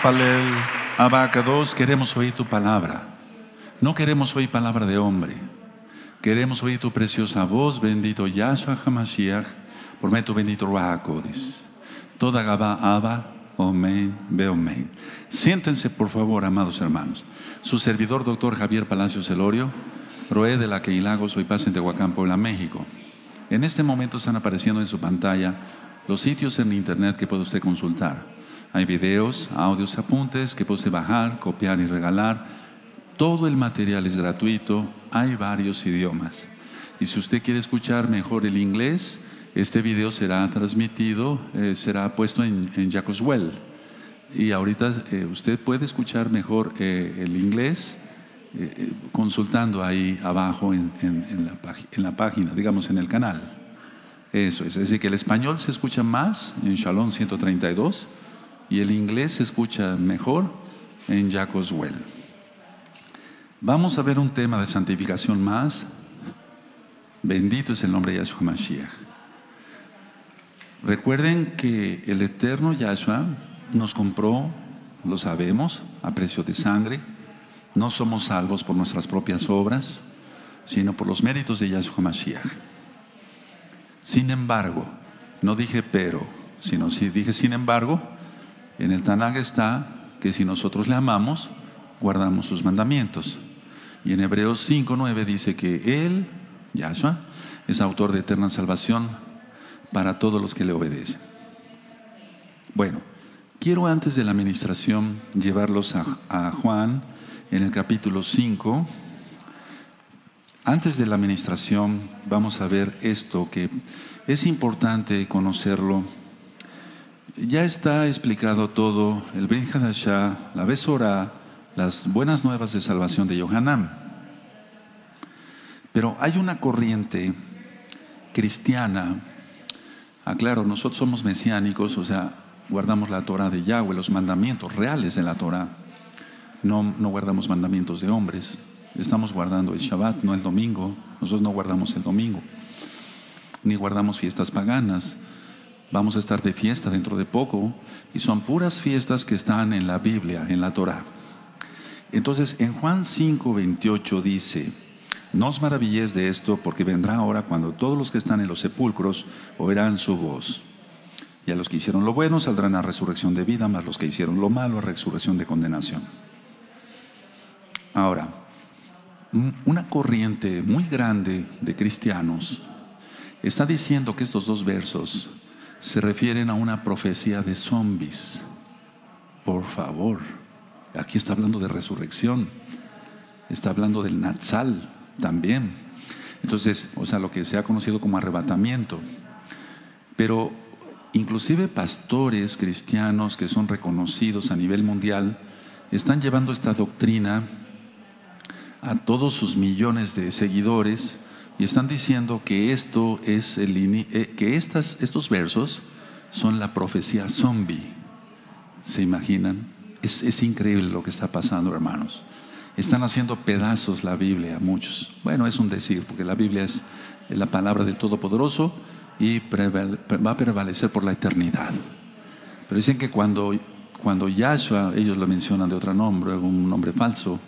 Palel, Abacados, queremos oír tu palabra. No queremos oír palabra de hombre. Queremos oír tu preciosa voz, bendito Yahshua HaMashiach, por medio de tu bendito Ruach HaKodesh. Toda Gabá, Abba, Omen, Beomen. Siéntense, por favor, amados hermanos. Su servidor, doctor Javier Palacios Elorio, Roé de la Queilago, soy paz en Tehuacán, Puebla, México. En este momento están apareciendo en su pantalla los sitios en internet que puede usted consultar. Hay videos, audios, apuntes que puede usted bajar, copiar y regalar. Todo el material es gratuito, hay varios idiomas. Y si usted quiere escuchar mejor el inglés, este video será transmitido, será puesto en Jacobswell. Y ahorita usted puede escuchar mejor el inglés consultando ahí abajo en la página, digamos en el canal. Eso es decir que el español se escucha más en Shalom 132 y el inglés se escucha mejor en Jacobswell. Vamos a ver un tema de santificación más. Bendito es el nombre de Yahshua Mashiach. Recuerden que el eterno Yahshua nos compró, lo sabemos, a precio de sangre. No somos salvos por nuestras propias obras, sino por los méritos de Yahshua Mashiach. Sin embargo, no dije pero, sino sí dije sin embargo, en el Tanaj está que si nosotros le amamos, guardamos sus mandamientos. Y en Hebreos 5:9 dice que Él, Yahshua, es autor de eterna salvación para todos los que le obedecen. Bueno, quiero antes de la administración llevarlos a Juan en el capítulo 5. Antes de la administración vamos a ver esto que es importante conocerlo. Ya está explicado todo, el Brit Hadashah, la Besorá, las buenas nuevas de salvación de Yohanan. Pero hay una corriente cristiana, claro, nosotros somos mesiánicos, o sea, guardamos la Torah de Yahweh, los mandamientos reales de la Torah. No guardamos mandamientos de hombres, estamos guardando el Shabbat, no el domingo. Nosotros no guardamos el domingo, ni guardamos fiestas paganas. Vamos a estar de fiesta dentro de poco y son puras fiestas que están en la Biblia, en la Torah. Entonces en Juan 5:28 dice: no os maravilléis de esto, porque vendrá hora cuando todos los que están en los sepulcros oirán su voz. Y a los que hicieron lo bueno saldrán a resurrección de vida, mas los que hicieron lo malo a resurrección de condenación. Ahora, una corriente muy grande de cristianos está diciendo que estos dos versos se refieren a una profecía de zombies. Por favor, aquí está hablando de resurrección, está hablando del Natsal también. Entonces, o sea, lo que se ha conocido como arrebatamiento. Pero inclusive pastores cristianos que son reconocidos a nivel mundial están llevando esta doctrina a todos sus millones de seguidores y están diciendo que esto es que estos versos son la profecía zombie. ¿Se imaginan? Es increíble lo que está pasando, hermanos. Están haciendo pedazos la Biblia, muchos. Bueno, es un decir, porque la Biblia es la palabra del Todopoderoso y va a prevalecer por la eternidad. Pero dicen que cuando Yahshua, ellos lo mencionan de otro nombre, un nombre falso,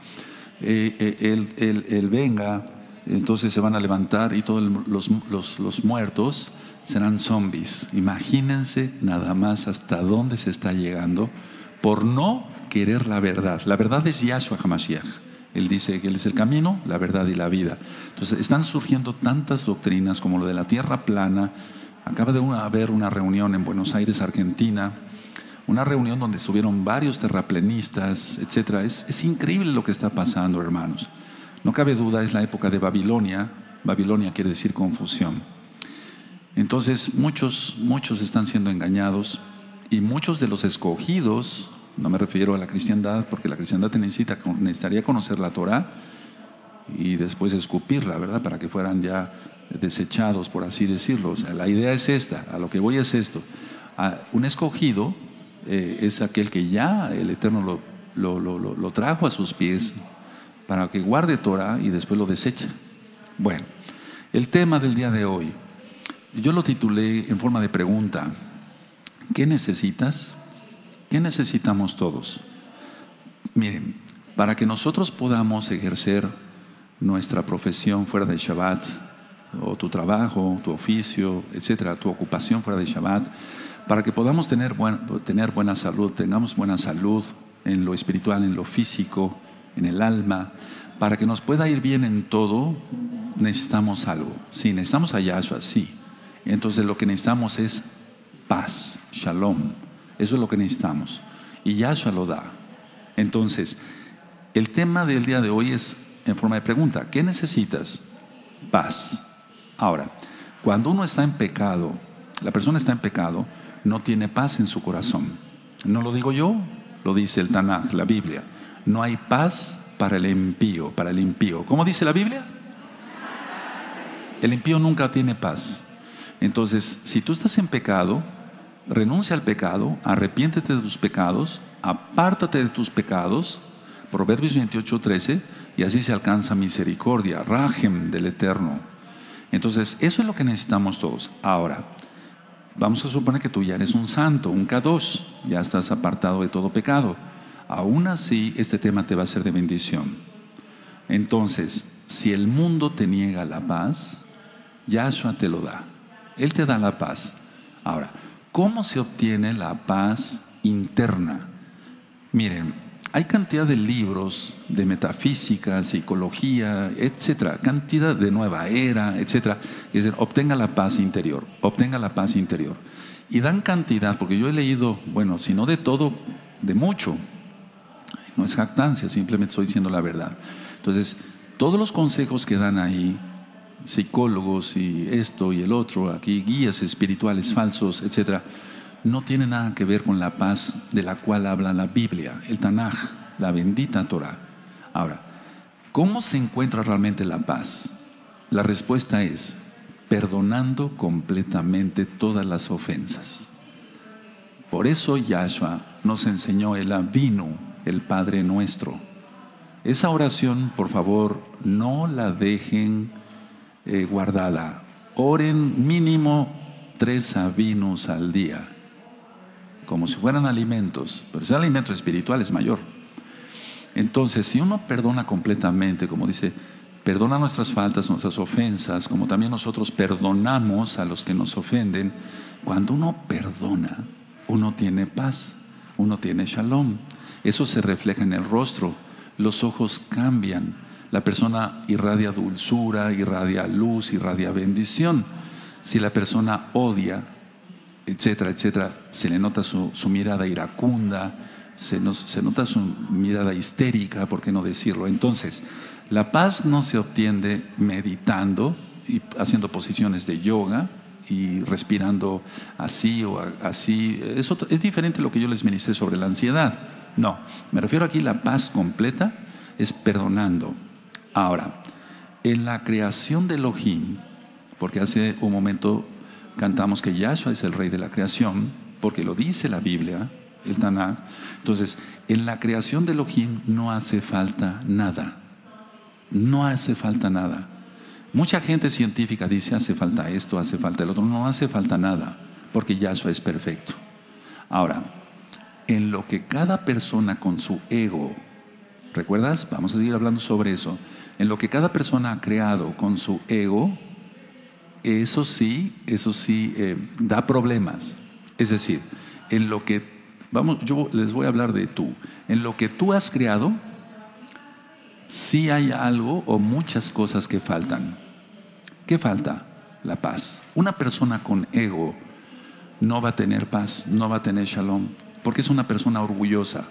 él venga, entonces se van a levantar y todos los muertos serán zombies. Imagínense nada más hasta dónde se está llegando por no querer la verdad. La verdad es Yahshua HaMashiach. Él dice que Él es el camino, la verdad y la vida. Entonces están surgiendo tantas doctrinas como lo de la tierra plana. Acaba de haber una reunión en Buenos Aires, Argentina, una reunión donde estuvieron varios terraplenistas, etcétera. Es increíble lo que está pasando, hermanos. No cabe duda, es la época de Babilonia. Babilonia quiere decir confusión. Entonces muchos están siendo engañados y muchos de los escogidos, no me refiero a la cristiandad, porque la cristiandad necesitaría conocer la Torah y después escupirla, ¿verdad? Para que fueran ya desechados, por así decirlo. O sea, la idea es esta, a lo que voy es esto. Un escogido es aquel que ya el Eterno lo trajo a sus pies para que guarde Torah y después lo desecha. Bueno, el tema del día de hoy, yo lo titulé en forma de pregunta: ¿qué necesitas? ¿Qué necesitamos todos? Miren, para que nosotros podamos ejercer nuestra profesión fuera de Shabbat, o tu trabajo, tu oficio, etcétera, tu ocupación fuera de Shabbat, para que podamos tener buena salud, tengamos buena salud en lo espiritual, en lo físico, en el alma, para que nos pueda ir bien en todo, necesitamos algo. Sí, necesitamos a Yahshua, sí. Entonces lo que necesitamos es paz, shalom. Eso es lo que necesitamos. Y Yahshua lo da. Entonces, el tema del día de hoy es en forma de pregunta. ¿Qué necesitas? Paz. Ahora, cuando uno está en pecado, la persona está en pecado, no tiene paz en su corazón. No lo digo yo, lo dice el Tanaj, la Biblia. No hay paz para el impío, para el impío. ¿Cómo dice la Biblia? El impío nunca tiene paz. Entonces, si tú estás en pecado, renuncia al pecado, arrepiéntete de tus pecados, apártate de tus pecados, Proverbios 28:13, y así se alcanza misericordia, rajem del Eterno. Entonces, eso es lo que necesitamos todos. Ahora, vamos a suponer que tú ya eres un santo, un kadosh, ya estás apartado de todo pecado. Aún así, este tema te va a ser de bendición. Entonces, si el mundo te niega la paz, Yahshua te lo da. Él te da la paz. Ahora, ¿cómo se obtiene la paz interna? Miren, hay cantidad de libros de metafísica, psicología, etcétera, cantidad de nueva era, etcétera, que dicen, obtenga la paz interior, obtenga la paz interior. Y dan cantidad, porque yo he leído, bueno, si no de todo, de mucho. No es jactancia, simplemente estoy diciendo la verdad. Entonces, todos los consejos que dan ahí, psicólogos y esto y el otro, aquí guías espirituales falsos, etcétera, no tiene nada que ver con la paz de la cual habla la Biblia, el Tanaj, la bendita Torah. Ahora, ¿cómo se encuentra realmente la paz? La respuesta es perdonando completamente todas las ofensas. Por eso Yahshua nos enseñó el Avinu, el Padre Nuestro. Esa oración, por favor, no la dejen guardada. Oren mínimo 3 avinus al día, como si fueran alimentos, pero si alimento espiritual es mayor. Entonces, si uno perdona completamente, como dice, perdona nuestras faltas, nuestras ofensas, como también nosotros perdonamos a los que nos ofenden, cuando uno perdona, uno tiene paz, uno tiene shalom. Eso se refleja en el rostro, los ojos cambian, la persona irradia dulzura, irradia luz, irradia bendición. Si la persona odia, etcétera, etcétera, se le nota su mirada iracunda, se nota su mirada histérica, ¿por qué no decirlo? Entonces, la paz no se obtiene meditando y haciendo posiciones de yoga y respirando así o así. Eso es diferente a lo que yo les ministré sobre la ansiedad. No, me refiero aquí a la paz completa, es perdonando. Ahora, en la creación de Elohim, porque hace un momento cantamos que Yahshua es el rey de la creación, porque lo dice la Biblia, el Tanaj. Entonces, en la creación de Elohim no hace falta nada. No hace falta nada. Mucha gente científica dice, hace falta esto, hace falta el otro. No hace falta nada, porque Yahshua es perfecto. Ahora, en lo que cada persona con su ego, ¿recuerdas? Vamos a seguir hablando sobre eso. En lo que cada persona ha creado con su ego, eso sí da problemas. Es decir, en lo que, yo les voy a hablar de tú. En lo que tú has creado, sí hay algo o muchas cosas que faltan. ¿Qué falta? La paz. Una persona con ego no va a tener paz, no va a tener shalom, porque es una persona orgullosa.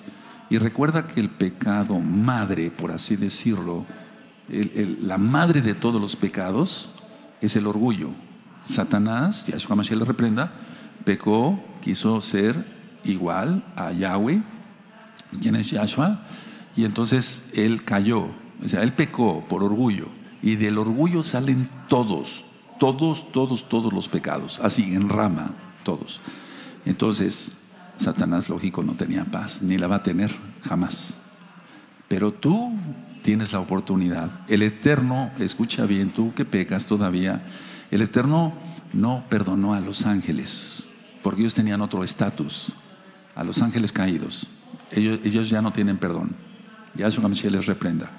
Y recuerda que el pecado madre, por así decirlo, la madre de todos los pecados es el orgullo. Satanás, Yahshua Mashiach le reprenda, pecó, quiso ser igual a Yahweh, quien es Yahshua, y entonces él cayó. O sea, él pecó por orgullo, y del orgullo salen todos los pecados, así en rama, todos. Entonces, Satanás, lógico, no tenía paz, ni la va a tener jamás. Pero tú tienes la oportunidad. El Eterno, escucha bien, tú que pecas todavía, el Eterno no perdonó a los ángeles, porque ellos tenían otro estatus. a los ángeles caídos. Ellos ya no tienen perdón. Yahshua HaMashiach les reprenda.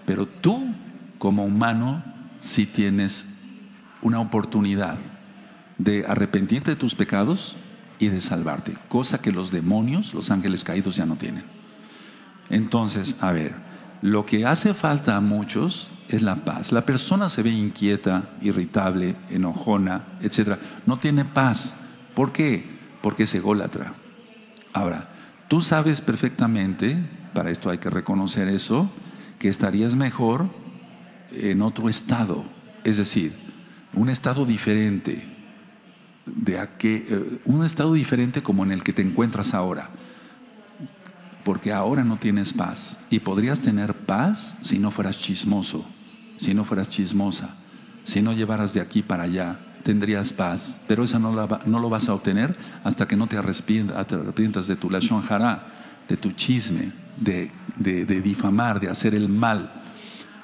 Pero tú, como humano, sí tienes una oportunidad de arrepentirte de tus pecados y de salvarte, cosa que los demonios, los ángeles caídos, ya no tienen. Entonces, a ver, lo que hace falta a muchos es la paz. La persona se ve inquieta, irritable, enojona, etc. No tiene paz. ¿Por qué? Porque es ególatra. Ahora, tú sabes perfectamente, para esto hay que reconocer eso, que estarías mejor en otro estado, es decir, un estado diferente un estado diferente como en el que te encuentras ahora, porque ahora no tienes paz, y podrías tener paz si no fueras chismoso, si no fueras chismosa, si no llevaras de aquí para allá, tendrías paz, pero esa no lo vas a obtener hasta que no te arrepientas de tu lashon hara, de tu chisme, de difamar, de hacer el mal.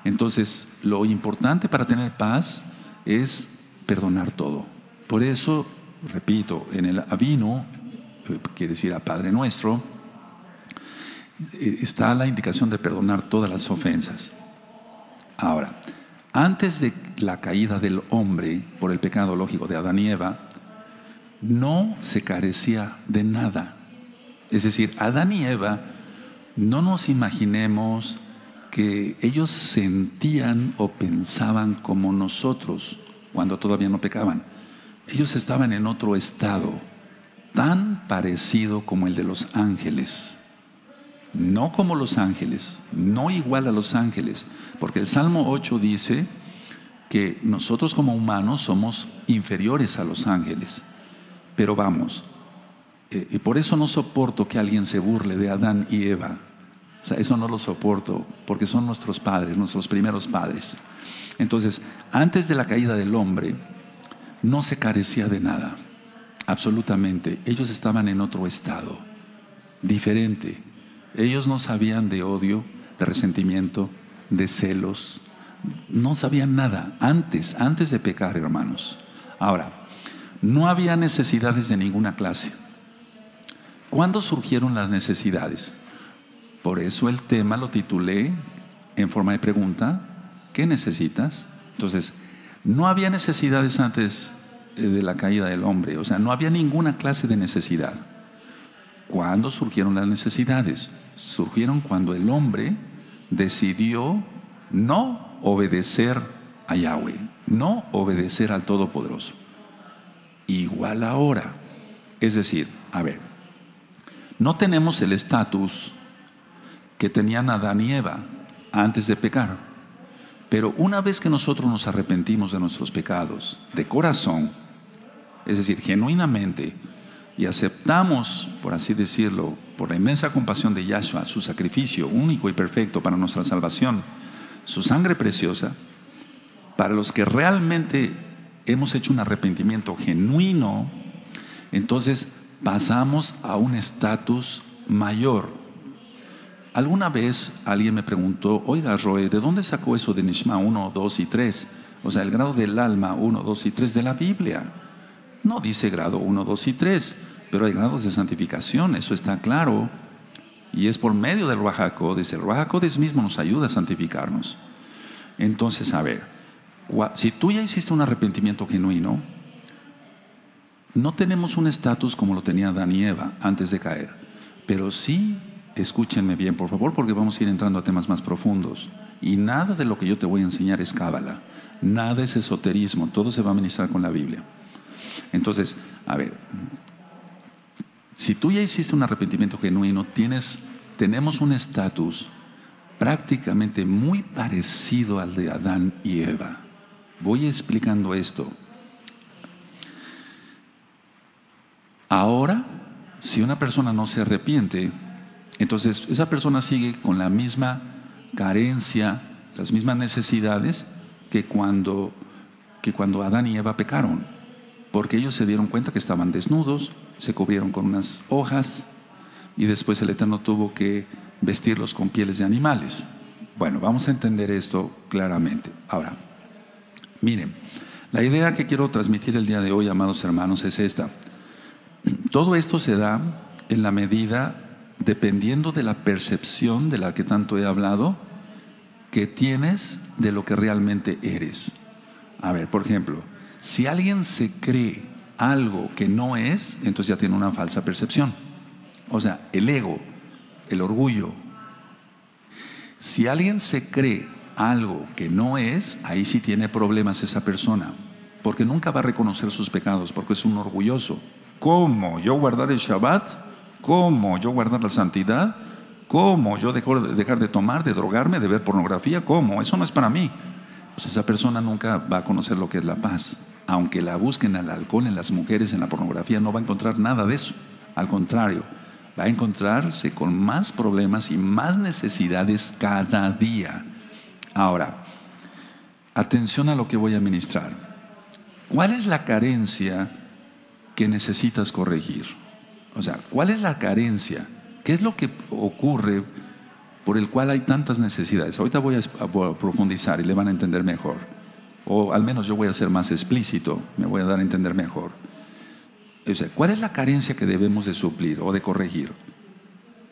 Entonces, lo importante para tener paz es perdonar todo. Por eso, repito, en el Avinu, quiere decir a Padre Nuestro, está la indicación de perdonar todas las ofensas. Ahora, antes de la caída del hombre por el pecado lógico de Adán y Eva, no se carecía de nada. Es decir, Adán y Eva, no nos imaginemos que ellos sentían o pensaban como nosotros cuando todavía no pecaban. Ellos estaban en otro estado, tan parecido como el de los ángeles. No como los ángeles, no igual a los ángeles, porque el Salmo 8 dice que nosotros como humanos somos inferiores a los ángeles. Pero vamos, y por eso no soporto que alguien se burle de Adán y Eva. O sea, eso no lo soporto, porque son nuestros padres, nuestros primeros padres. Entonces, antes de la caída del hombre, no se carecía de nada, absolutamente. Ellos estaban en otro estado, diferente. Ellos no sabían de odio, de resentimiento, de celos. No sabían nada antes de pecar, hermanos. Ahora, no había necesidades de ninguna clase. ¿Cuándo surgieron las necesidades? Por eso el tema lo titulé en forma de pregunta: ¿qué necesitas? Entonces, no había necesidades antes de la caída del hombre. O sea, no había ninguna clase de necesidad. ¿Cuándo surgieron las necesidades? Surgieron cuando el hombre decidió no obedecer a Yahweh, no obedecer al Todopoderoso. Igual ahora. Es decir, a ver, no tenemos el estatus que tenían Adán y Eva antes de pecar. Pero una vez que nosotros nos arrepentimos de nuestros pecados, de corazón, es decir, genuinamente, y aceptamos, por así decirlo, por la inmensa compasión de Yahshua, su sacrificio único y perfecto para nuestra salvación, su sangre preciosa, para los que realmente hemos hecho un arrepentimiento genuino, entonces pasamos a un estatus mayor. Alguna vez alguien me preguntó: oiga, Roe, ¿de dónde sacó eso de Nishma 1, 2 y 3? O sea, el grado del alma 1, 2 y 3 de la Biblia. No dice grado 1, 2 y 3, pero hay grados de santificación, eso está claro. Y es por medio del Ruach HaKodesh. El Ruach HaKodesh mismo nos ayuda a santificarnos. Entonces, a ver, si tú ya hiciste un arrepentimiento genuino, no tenemos un estatus como lo tenía Adán y Eva antes de caer. Pero sí, escúchenme bien, por favor, porque vamos a ir entrando a temas más profundos. Y nada de lo que yo te voy a enseñar es cábala, nada es esoterismo, todo se va a ministrar con la Biblia. Entonces, a ver, si tú ya hiciste un arrepentimiento genuino, tenemos un estatus prácticamente muy parecido al de Adán y Eva. Voy explicando esto. Ahora, si una persona no se arrepiente, entonces esa persona sigue con la misma carencia, las mismas necesidades que cuando Adán y Eva pecaron. Porque ellos se dieron cuenta que estaban desnudos, se cubrieron con unas hojas y después el Eterno tuvo que vestirlos con pieles de animales. Bueno, vamos a entender esto claramente. Ahora, miren, la idea que quiero transmitir el día de hoy, amados hermanos, es esta. Todo esto se da en la medida, dependiendo de la percepción de la que tanto he hablado, que tienes de lo que realmente eres. A ver, por ejemplo, si alguien se cree algo que no es, entonces ya tiene una falsa percepción. O sea, el ego, el orgullo. Si alguien se cree algo que no es, ahí sí tiene problemas esa persona, porque nunca va a reconocer sus pecados, porque es un orgulloso. ¿Cómo yo guardar el Shabbat? ¿Cómo yo guardar la santidad? ¿Cómo yo dejar de tomar, de drogarme, de ver pornografía? ¿Cómo? Eso no es para mí. Pues esa persona nunca va a conocer lo que es la paz. Aunque la busquen en el alcohol, en las mujeres, en la pornografía, no va a encontrar nada de eso. Al contrario, va a encontrarse con más problemas y más necesidades cada día. Ahora, atención a lo que voy a ministrar. ¿Cuál es la carencia que necesitas corregir? O sea, ¿cuál es la carencia? ¿Qué es lo que ocurre por el cual hay tantas necesidades? Ahorita voy a profundizar y le van a entender mejor. O al menos yo voy a ser más explícito, me voy a dar a entender mejor. O sea, ¿cuál es la carencia que debemos de suplir o de corregir?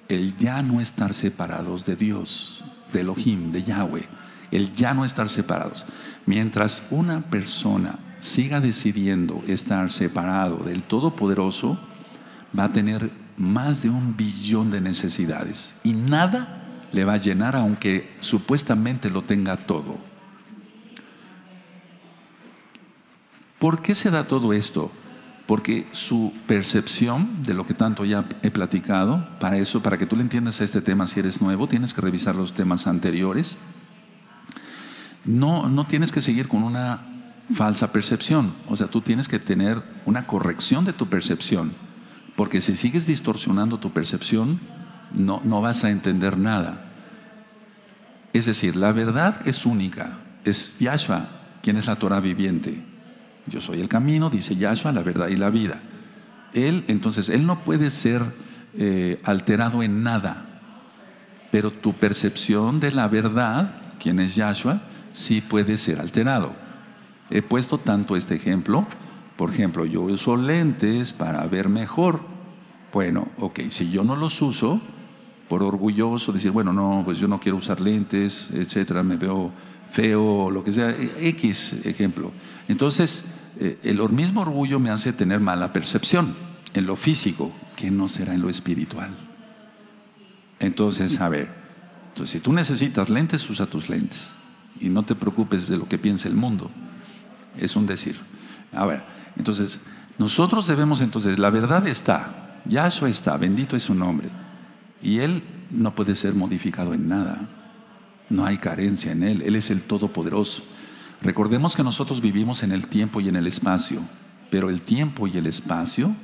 El ya no estar separados de Dios, de Elohim, de Yahweh. El ya no estar separados. Mientras una persona siga decidiendo estar separado del Todopoderoso, va a tener más de 1 billón de necesidades. Y nada le va a llenar aunque supuestamente lo tenga todo. ¿Por qué se da todo esto? Porque su percepción de lo que tanto ya he platicado, para que tú le entiendas a este tema, si eres nuevo, tienes que revisar los temas anteriores. No tienes que seguir con una falsa percepción. O sea, tú tienes que tener una corrección de tu percepción. Porque si sigues distorsionando tu percepción, no vas a entender nada. Es decir, la verdad es única. Es Yahshua quien es la Torah viviente. Yo soy el camino, dice Yahshua, la verdad y la vida. Entonces, Él no puede ser alterado en nada. Pero tu percepción de la verdad, quien es Yahshua, sí puede ser alterado. He puesto tanto este ejemplo. Por ejemplo, yo uso lentes para ver mejor. Bueno, ok, si yo no los uso, por orgulloso, decir, bueno, no, pues yo no quiero usar lentes, etcétera, me veo feo, lo que sea, X ejemplo. Entonces, el mismo orgullo me hace tener mala percepción en lo físico, que no será en lo espiritual. Entonces, a ver, si tú necesitas lentes, usa tus lentes y no te preocupes de lo que piense el mundo. Es un decir. A ver, entonces, nosotros debemos entonces, la verdad está, Yahshua está, bendito es su nombre, y Él no puede ser modificado en nada. No hay carencia en Él. Él es el Todopoderoso. Recordemos que nosotros vivimos en el tiempo y en el espacio, pero el tiempo y el espacio,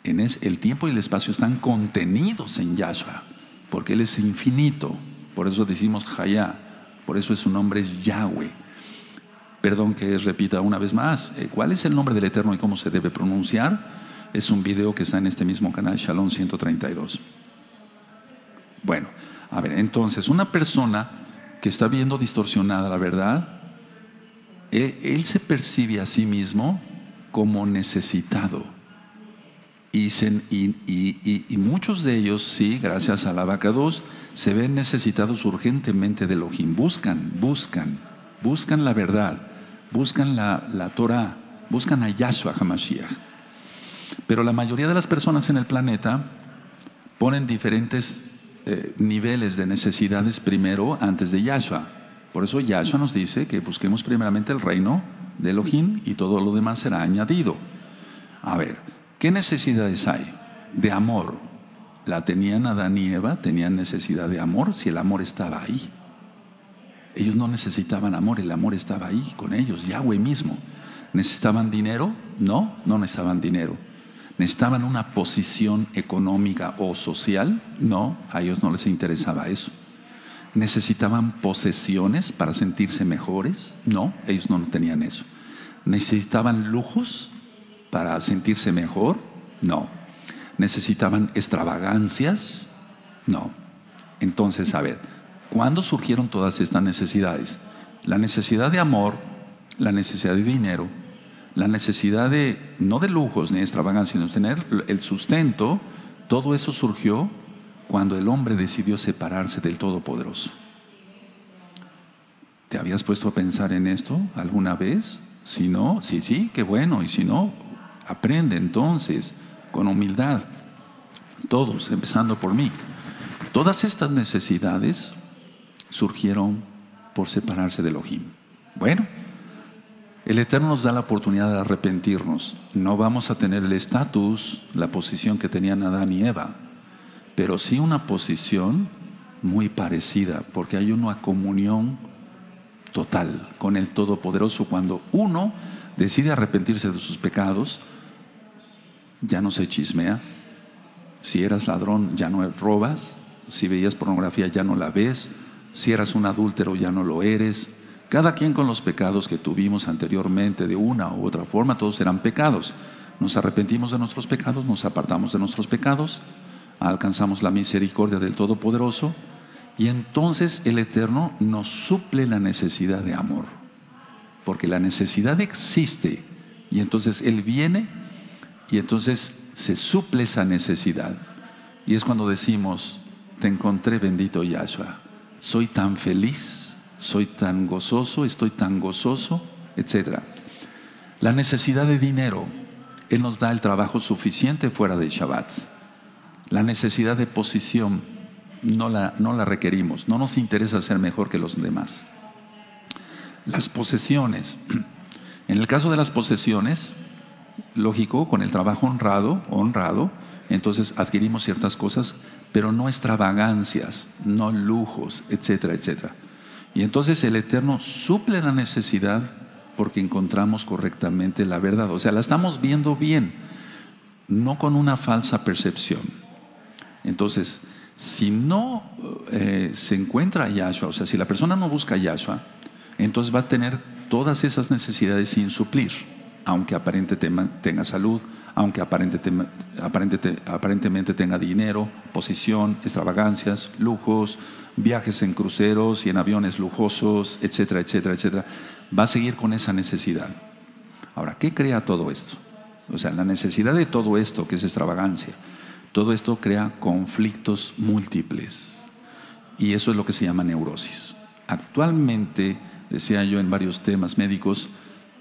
el tiempo y el espacio están contenidos en Yahshua, porque Él es infinito. Por eso decimos Hayá, por eso su nombre es Yahweh. Perdón que repita una vez más, ¿cuál es el nombre del Eterno y cómo se debe pronunciar? Es un video que está en este mismo canal, Shalom 132. Bueno, a ver, entonces, una persona que está viendo distorsionada la verdad, él se percibe a sí mismo como necesitado. Y muchos de ellos, sí, gracias a la Abacados, se ven necesitados urgentemente de Elohim. Buscan la verdad, buscan la Torah, buscan a Yahshua HaMashiach. Pero la mayoría de las personas en el planeta ponen diferentes niveles de necesidades primero antes de Yahshua. Por eso Yahshua nos dice que busquemos primeramente el reino de Elohim y todo lo demás será añadido. A ver, ¿qué necesidades hay? De amor. La tenían Adán y Eva, tenían necesidad de amor si el amor estaba ahí. Ellos no necesitaban amor, el amor estaba ahí con ellos, Yahweh mismo. ¿Necesitaban dinero? No necesitaban dinero. ¿Necesitaban una posición económica o social? No, a ellos no les interesaba eso. ¿Necesitaban posesiones para sentirse mejores? No, ellos no tenían eso. ¿Necesitaban lujos para sentirse mejor? No. ¿Necesitaban extravagancias? No. Entonces, a ver, ¿cuándo surgieron todas estas necesidades? La necesidad de amor, la necesidad de dinero, la necesidad no de lujos ni de extravagancia, sino tener el sustento Todo eso surgió cuando el hombre decidió separarse del Todopoderoso. ¿Te habías puesto a pensar en esto alguna vez? Si no, sí, qué bueno. Y si no, aprende entonces con humildad. Todos, empezando por mí. Todas estas necesidades surgieron por separarse de Elohim. Bueno, el Eterno nos da la oportunidad de arrepentirnos. No vamos a tener el estatus, la posición que tenían Adán y Eva, pero sí una posición muy parecida, porque hay una comunión total con el Todopoderoso. Cuando uno decide arrepentirse de sus pecados, ya no se chismea. Si eras ladrón, ya no robas. Si veías pornografía, ya no la ves. Si eras un adúltero, ya no lo eres. Cada quien con los pecados que tuvimos anteriormente, de una u otra forma, todos eran pecados. Nos arrepentimos de nuestros pecados, nos apartamos de nuestros pecados, alcanzamos la misericordia del Todopoderoso, y entonces el Eterno nos suple la necesidad de amor, porque la necesidad existe, y entonces Él viene y entonces se suple esa necesidad. Y es cuando decimos: te encontré, bendito Yahshua, soy tan feliz, soy tan gozoso, estoy tan gozoso, etc. La necesidad de dinero, Él nos da el trabajo suficiente fuera del Shabbat. La necesidad de posición no la requerimos, no nos interesa ser mejor que los demás. Las posesiones, en el caso de las posesiones, lógico, con el trabajo honrado, entonces adquirimos ciertas cosas, pero no extravagancias, no lujos, etcétera, etcétera. Y entonces el Eterno suple la necesidad porque encontramos correctamente la verdad. O sea, la estamos viendo bien, no con una falsa percepción. Entonces, si no se encuentra a Yahshua, o sea, si la persona no busca a Yahshua, entonces va a tener todas esas necesidades sin suplir, aunque aparentemente tenga salud, aunque aparentemente tenga dinero, posición, extravagancias, lujos, viajes en cruceros y en aviones lujosos, etcétera, etcétera, etcétera. Va a seguir con esa necesidad. Ahora, ¿qué crea todo esto? O sea, la necesidad de todo esto, que es extravagancia, todo esto crea conflictos múltiples. Y eso es lo que se llama neurosis. Actualmente, decía yo en varios temas médicos,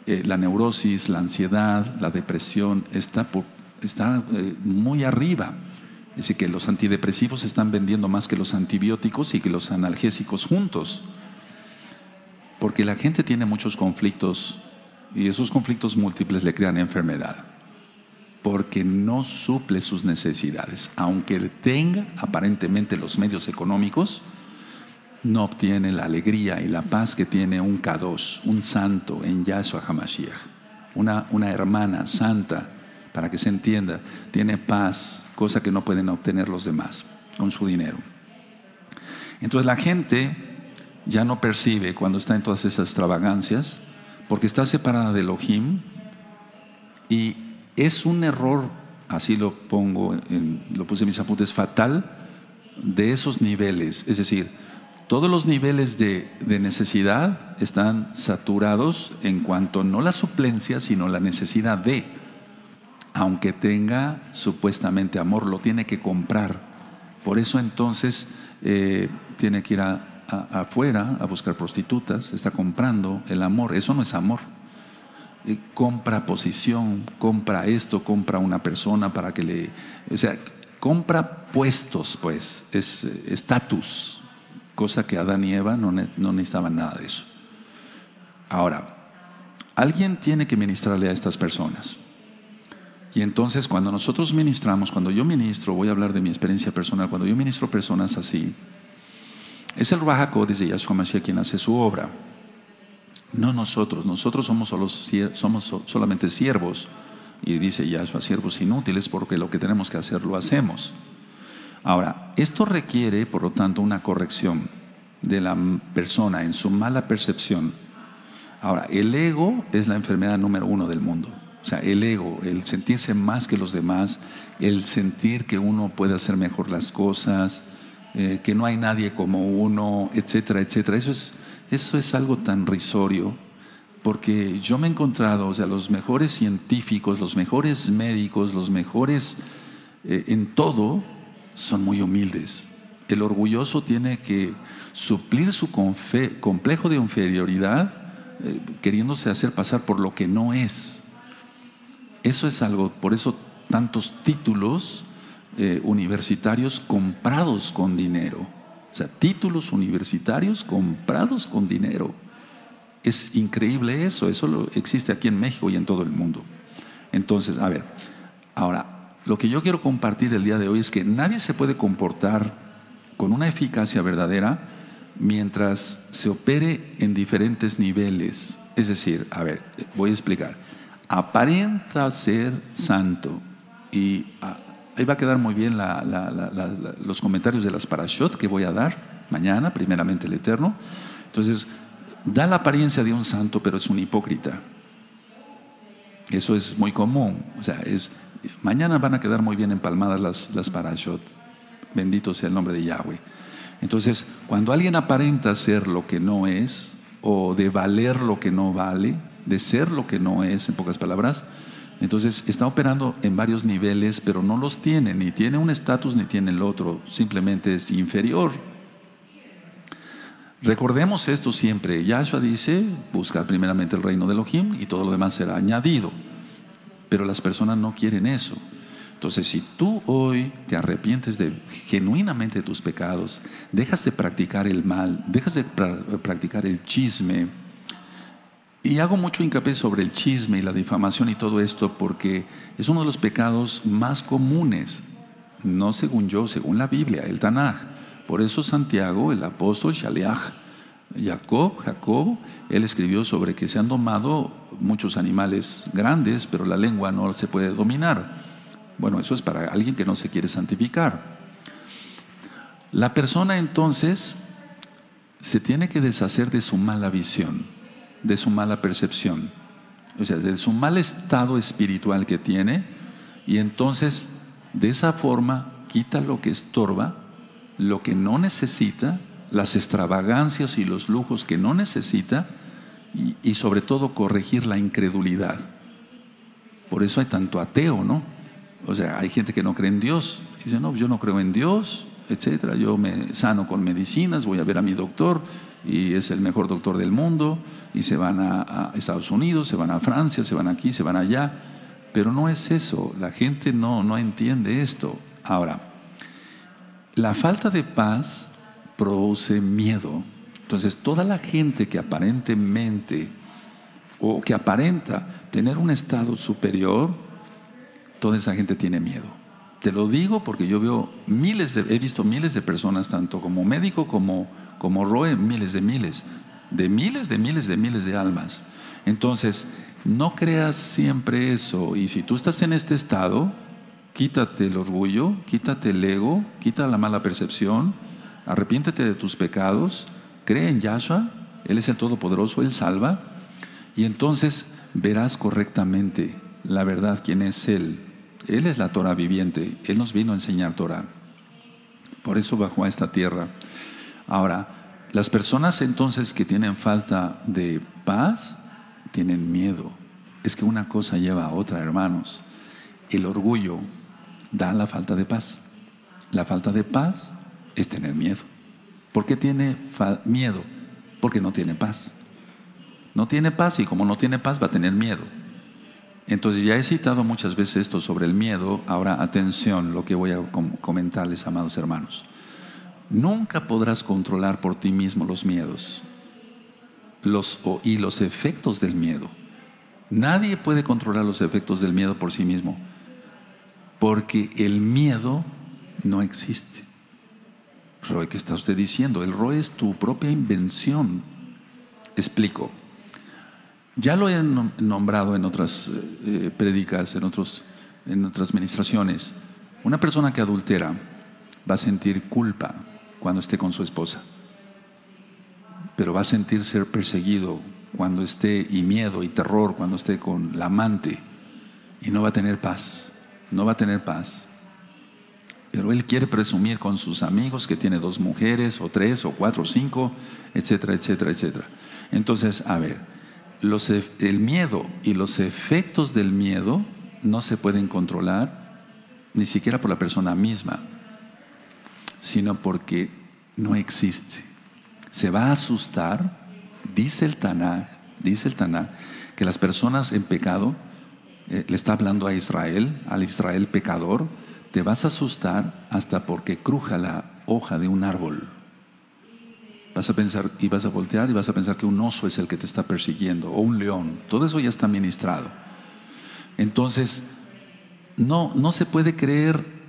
la neurosis, la ansiedad, la depresión está muy arriba. Es decir, que los antidepresivos se están vendiendo más que los antibióticos y que los analgésicos juntos. Porque la gente tiene muchos conflictos y esos conflictos múltiples le crean enfermedad. Porque no suple sus necesidades. Aunque tenga aparentemente los medios económicos, no obtiene la alegría y la paz que tiene un Kadosh, un santo en Yahshua HaMashiach. Una hermana santa, para que se entienda, tiene paz, cosa que no pueden obtener los demás con su dinero. Entonces la gente ya no percibe cuando está en todas esas extravagancias, porque está separada de Elohim, y es un error, así lo puse en mis apuntes, fatal, de esos niveles. Es decir, todos los niveles de necesidad están saturados en cuanto no la suplencia, sino la necesidad de. Aunque tenga supuestamente amor, lo tiene que comprar. Por eso entonces tiene que ir afuera a buscar prostitutas, está comprando el amor. Eso no es amor. Compra posición, compra esto, compra una persona para que o sea, compra puestos, pues, es estatus. Cosa que Adán y Eva no necesitaban nada de eso. Ahora, alguien tiene que ministrarle a estas personas. Y entonces cuando nosotros ministramos, cuando yo ministro, voy a hablar de mi experiencia personal, cuando yo ministro personas así, es el Ruach HaKodesh de Yahshua Mashiach quien hace su obra. No nosotros somos solamente siervos. Y dice Yahshua, siervos inútiles, porque lo que tenemos que hacer lo hacemos. Ahora, esto requiere, por lo tanto, una corrección de la persona en su mala percepción. Ahora, el ego es la enfermedad número 1 del mundo. O sea, el ego, el sentirse más que los demás, el sentir que uno puede hacer mejor las cosas, que no hay nadie como uno, etcétera, etcétera. Eso es algo tan risorio, porque yo me he encontrado, o sea, los mejores científicos, los mejores médicos, los mejores en todo son muy humildes. El orgulloso tiene que suplir su complejo de inferioridad, queriéndose hacer pasar por lo que no es. Eso es algo, por eso tantos títulos universitarios comprados con dinero. O sea, títulos universitarios comprados con dinero. Es increíble eso existe aquí en México y en todo el mundo. Entonces, a ver, ahora, lo que yo quiero compartir el día de hoy es que nadie se puede comportar con una eficacia verdadera mientras se opere en diferentes niveles. Es decir, a ver, voy a explicar. Aparenta ser santo y ahí va a quedar muy bien los comentarios de las parashot que voy a dar mañana, primeramente el Eterno. Entonces, da la apariencia de un santo, pero es un hipócrita. Eso es muy común. O sea, mañana van a quedar muy bien empalmadas las parashot. Bendito sea el nombre de Yahweh. Entonces, cuando alguien aparenta ser lo que no es, o de valer lo que no vale, de ser lo que no es, en pocas palabras, entonces está operando en varios niveles, pero no los tiene, ni tiene un estatus ni tiene el otro, simplemente es inferior. Recordemos esto siempre. Yahshua dice, busca primeramente el reino de Elohim y todo lo demás será añadido. Pero las personas no quieren eso. Entonces, si tú hoy te arrepientes genuinamente de tus pecados, dejas de practicar el mal, dejas de practicar el chisme, y hago mucho hincapié sobre el chisme y la difamación y todo esto porque es uno de los pecados más comunes, no según yo, según la Biblia, el Tanaj. Por eso Santiago, el apóstol, Shaliach, Jacob, él escribió sobre que se han domado muchos animales grandes, pero la lengua no se puede dominar. Bueno, eso es para alguien que no se quiere santificar. La persona entonces se tiene que deshacer de su mala visión, de su mala percepción, o sea, de su mal estado espiritual que tiene, y entonces de esa forma quita lo que estorba, lo que no necesita, las extravagancias y los lujos que no necesita, y sobre todo corregir la incredulidad. Por eso hay tanto ateo, ¿no? O sea, hay gente que no cree en Dios. Dice, no, yo no creo en Dios, etcétera. Yo me sano con medicinas, voy a ver a mi doctor y es el mejor doctor del mundo. Y se van a Estados Unidos, se van a Francia, se van aquí, se van allá. Pero no es eso. La gente no entiende esto. Ahora, la falta de paz produce miedo. Entonces, toda la gente que aparentemente o que aparenta tener un estado superior, toda esa gente tiene miedo. Te lo digo porque yo he visto miles de personas, tanto como médico como Roe, miles de almas. Entonces, no creas siempre eso. Y si tú estás en este estado, quítate el orgullo, quítate el ego, quita la mala percepción, arrepiéntete de tus pecados, cree en Yahshua, Él es el Todopoderoso, Él salva, y entonces verás correctamente la verdad, quién es Él. Él es la Torah viviente, Él nos vino a enseñar Torah. Por eso bajó a esta tierra. Ahora, las personas entonces que tienen falta de paz, tienen miedo. Es que una cosa lleva a otra, hermanos. El orgullo da la falta de paz. La falta de paz es tener miedo. ¿Por qué tiene miedo? Porque no tiene paz. No tiene paz y como no tiene paz va a tener miedo. Entonces ya he citado muchas veces esto sobre el miedo. Ahora atención lo que voy a comentarles, amados hermanos. Nunca podrás controlar por ti mismo los miedos y los efectos del miedo. Nadie puede controlar los efectos del miedo por sí mismo, porque el miedo no existe. Roe, ¿qué está usted diciendo? El Roe es tu propia invención. Explico. Ya lo he nombrado en otras prédicas, en otras ministraciones. Una persona que adultera va a sentir culpa cuando esté con su esposa, pero va a sentir ser perseguido cuando esté, y miedo y terror cuando esté con la amante, y no va a tener paz, no va a tener paz. Pero él quiere presumir con sus amigos que tiene 2 mujeres, o 3, o 4, o 5, etcétera, etcétera, etcétera. Entonces, a ver, el miedo y los efectos del miedo no se pueden controlar ni siquiera por la persona misma, sino porque no existe. Se va a asustar, dice el Tanaj, que las personas en pecado, le está hablando a Israel, al Israel pecador, te vas a asustar hasta porque cruja la hoja de un árbol. Vas a pensar y vas a voltear y vas a pensar que un oso es el que te está persiguiendo, o un león. Todo eso ya está ministrado. Entonces, no se puede creer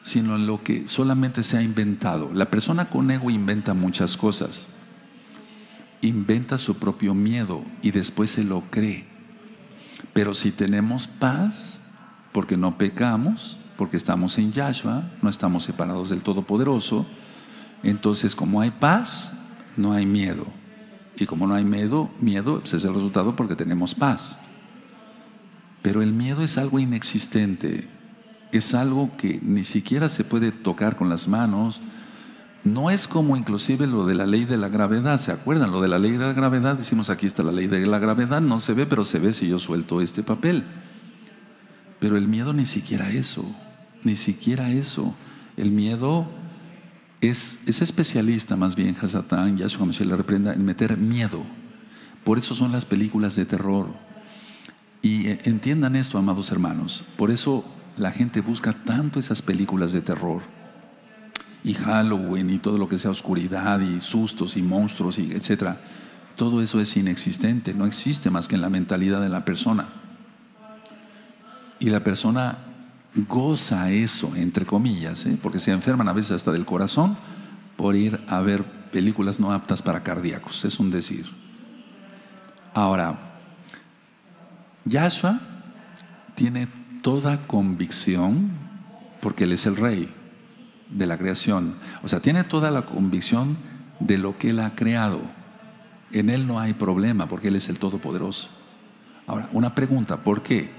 sino en lo que solamente se ha inventado. La persona con ego inventa muchas cosas. Inventa su propio miedo y después se lo cree. Pero si tenemos paz, porque no pecamos, porque estamos en Yahshua, no estamos separados del Todopoderoso, entonces como hay paz, no hay miedo. Y como no hay miedo pues es el resultado porque tenemos paz. Pero el miedo es algo inexistente, es algo que ni siquiera se puede tocar con las manos. No es como inclusive lo de la ley de la gravedad. ¿Se acuerdan? Lo de la ley de la gravedad, decimos aquí está la ley de la gravedad, no se ve, pero se ve si yo suelto este papel. Pero el miedo ni siquiera eso. El miedo es especialista más bien, Hasatán, Yahshua Mashiach le reprenda, en meter miedo. Por eso son las películas de terror. Y entiendan esto, amados hermanos, por eso la gente busca tanto esas películas de terror. Y Halloween y todo lo que sea oscuridad y sustos y monstruos y etcétera. Todo eso es inexistente, no existe más que en la mentalidad de la persona. Y la persona goza eso, entre comillas, porque se enferman a veces hasta del corazón por ir a ver películas no aptas para cardíacos, es un decir. Ahora, Yahshua tiene toda convicción porque Él es el Rey de la creación. O sea, tiene toda la convicción de lo que Él ha creado. En Él no hay problema porque Él es el Todopoderoso. Ahora, una pregunta, ¿por qué?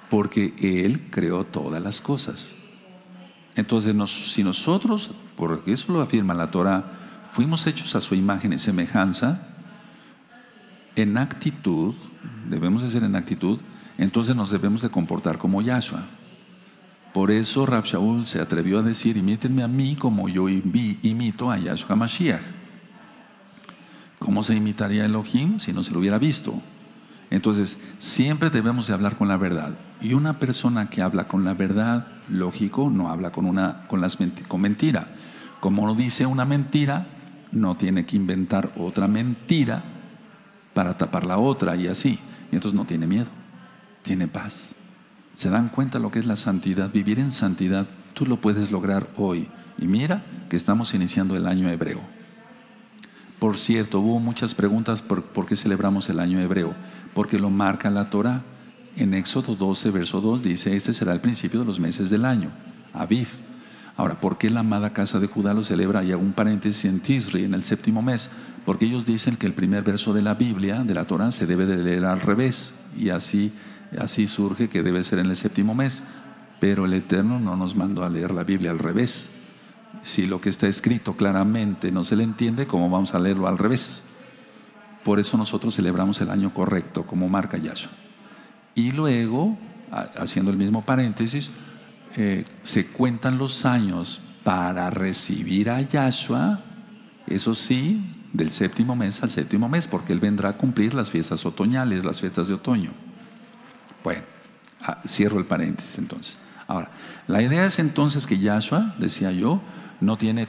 Porque Él creó todas las cosas. Entonces, si nosotros, porque eso lo afirma la Torah, fuimos hechos a su imagen y semejanza, en actitud, debemos de ser en actitud, entonces nos debemos de comportar como Yahshua. Por eso Rav Shaul se atrevió a decir, imítenme a mí como yo imito a Yahshua Mashiach. ¿Cómo se imitaría a Elohim si no se lo hubiera visto? Entonces, siempre debemos de hablar con la verdad. Y una persona que habla con la verdad, lógico, no habla con mentira. Como no dice una mentira, no tiene que inventar otra mentira para tapar la otra y así. Y entonces no tiene miedo, tiene paz. ¿Se dan cuenta lo que es la santidad? Vivir en santidad, tú lo puedes lograr hoy. Y mira que estamos iniciando el año hebreo. Por cierto, hubo muchas preguntas por qué celebramos el año hebreo. Porque lo marca la Torah. En Éxodo 12, verso 2 dice, este será el principio de los meses del año, Aviv. Ahora, ¿por qué la amada casa de Judá lo celebra? Y hago un paréntesis en Tisri, en el séptimo mes. Porque ellos dicen que el primer verso de la Biblia, de la Torah, se debe de leer al revés. Y así surge que debe ser en el séptimo mes. Pero el Eterno no nos mandó a leer la Biblia al revés. Si lo que está escrito claramente no se le entiende, ¿cómo vamos a leerlo al revés? Por eso nosotros celebramos el año correcto, como marca Yahshua. Y luego, haciendo el mismo paréntesis, se cuentan los años para recibir a Yahshua, eso sí, del séptimo mes al séptimo mes, porque Él vendrá a cumplir las fiestas otoñales, las fiestas de otoño. Bueno, cierro el paréntesis entonces. Ahora, la idea es entonces que Yahshua, decía yo, no tiene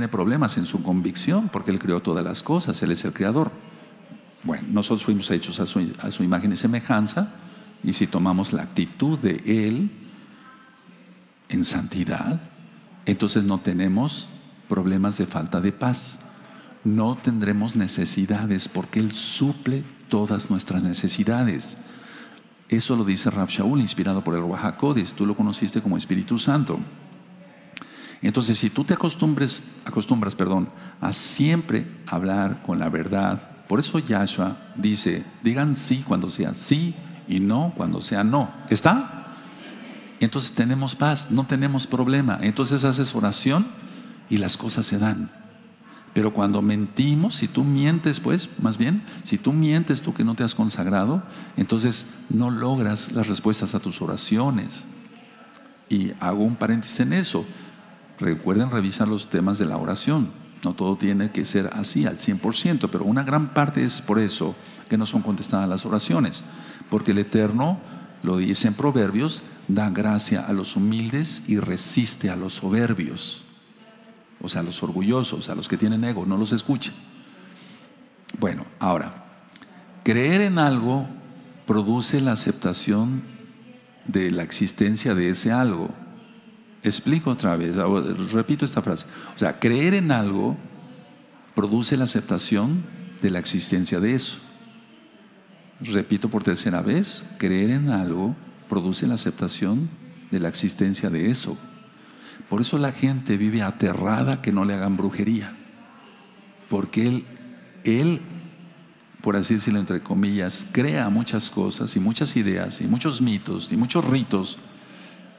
problemas en su convicción, porque Él creó todas las cosas, Él es el creador. Bueno, nosotros fuimos hechos a su imagen y semejanza, y si tomamos la actitud de Él en santidad, entonces no tenemos problemas de falta de paz. No tendremos necesidades, porque Él suple todas nuestras necesidades. Eso lo dice Rav Shaul, inspirado por el Ruach HaKodesh. Tú lo conociste como Espíritu Santo. Entonces, si tú te acostumbras, a siempre hablar con la verdad, por eso Yahshua dice, digan sí cuando sea sí y no cuando sea no. ¿Está? Entonces tenemos paz, no tenemos problema. Entonces haces oración y las cosas se dan. Pero cuando mentimos, si tú mientes, si tú mientes tú que no te has consagrado, entonces no logras las respuestas a tus oraciones. Y hago un paréntesis en eso. Recuerden revisar los temas de la oración. No todo tiene que ser así al 100%, pero una gran parte es por eso que no son contestadas las oraciones. Porque el Eterno, lo dice en Proverbios, da gracia a los humildes y resiste a los soberbios. O sea, a los orgullosos, a los que tienen ego, no los escucha. Bueno, ahora, creer en algo produce la aceptación de la existencia de ese algo. Explico otra vez, repito esta frase. O sea, creer en algo produce la aceptación de la existencia de eso. Repito por tercera vez, creer en algo produce la aceptación de la existencia de eso. Por eso la gente vive aterrada que no le hagan brujería. Porque él, por así decirlo entre comillas, crea muchas cosas y muchas ideas y muchos mitos y muchos ritos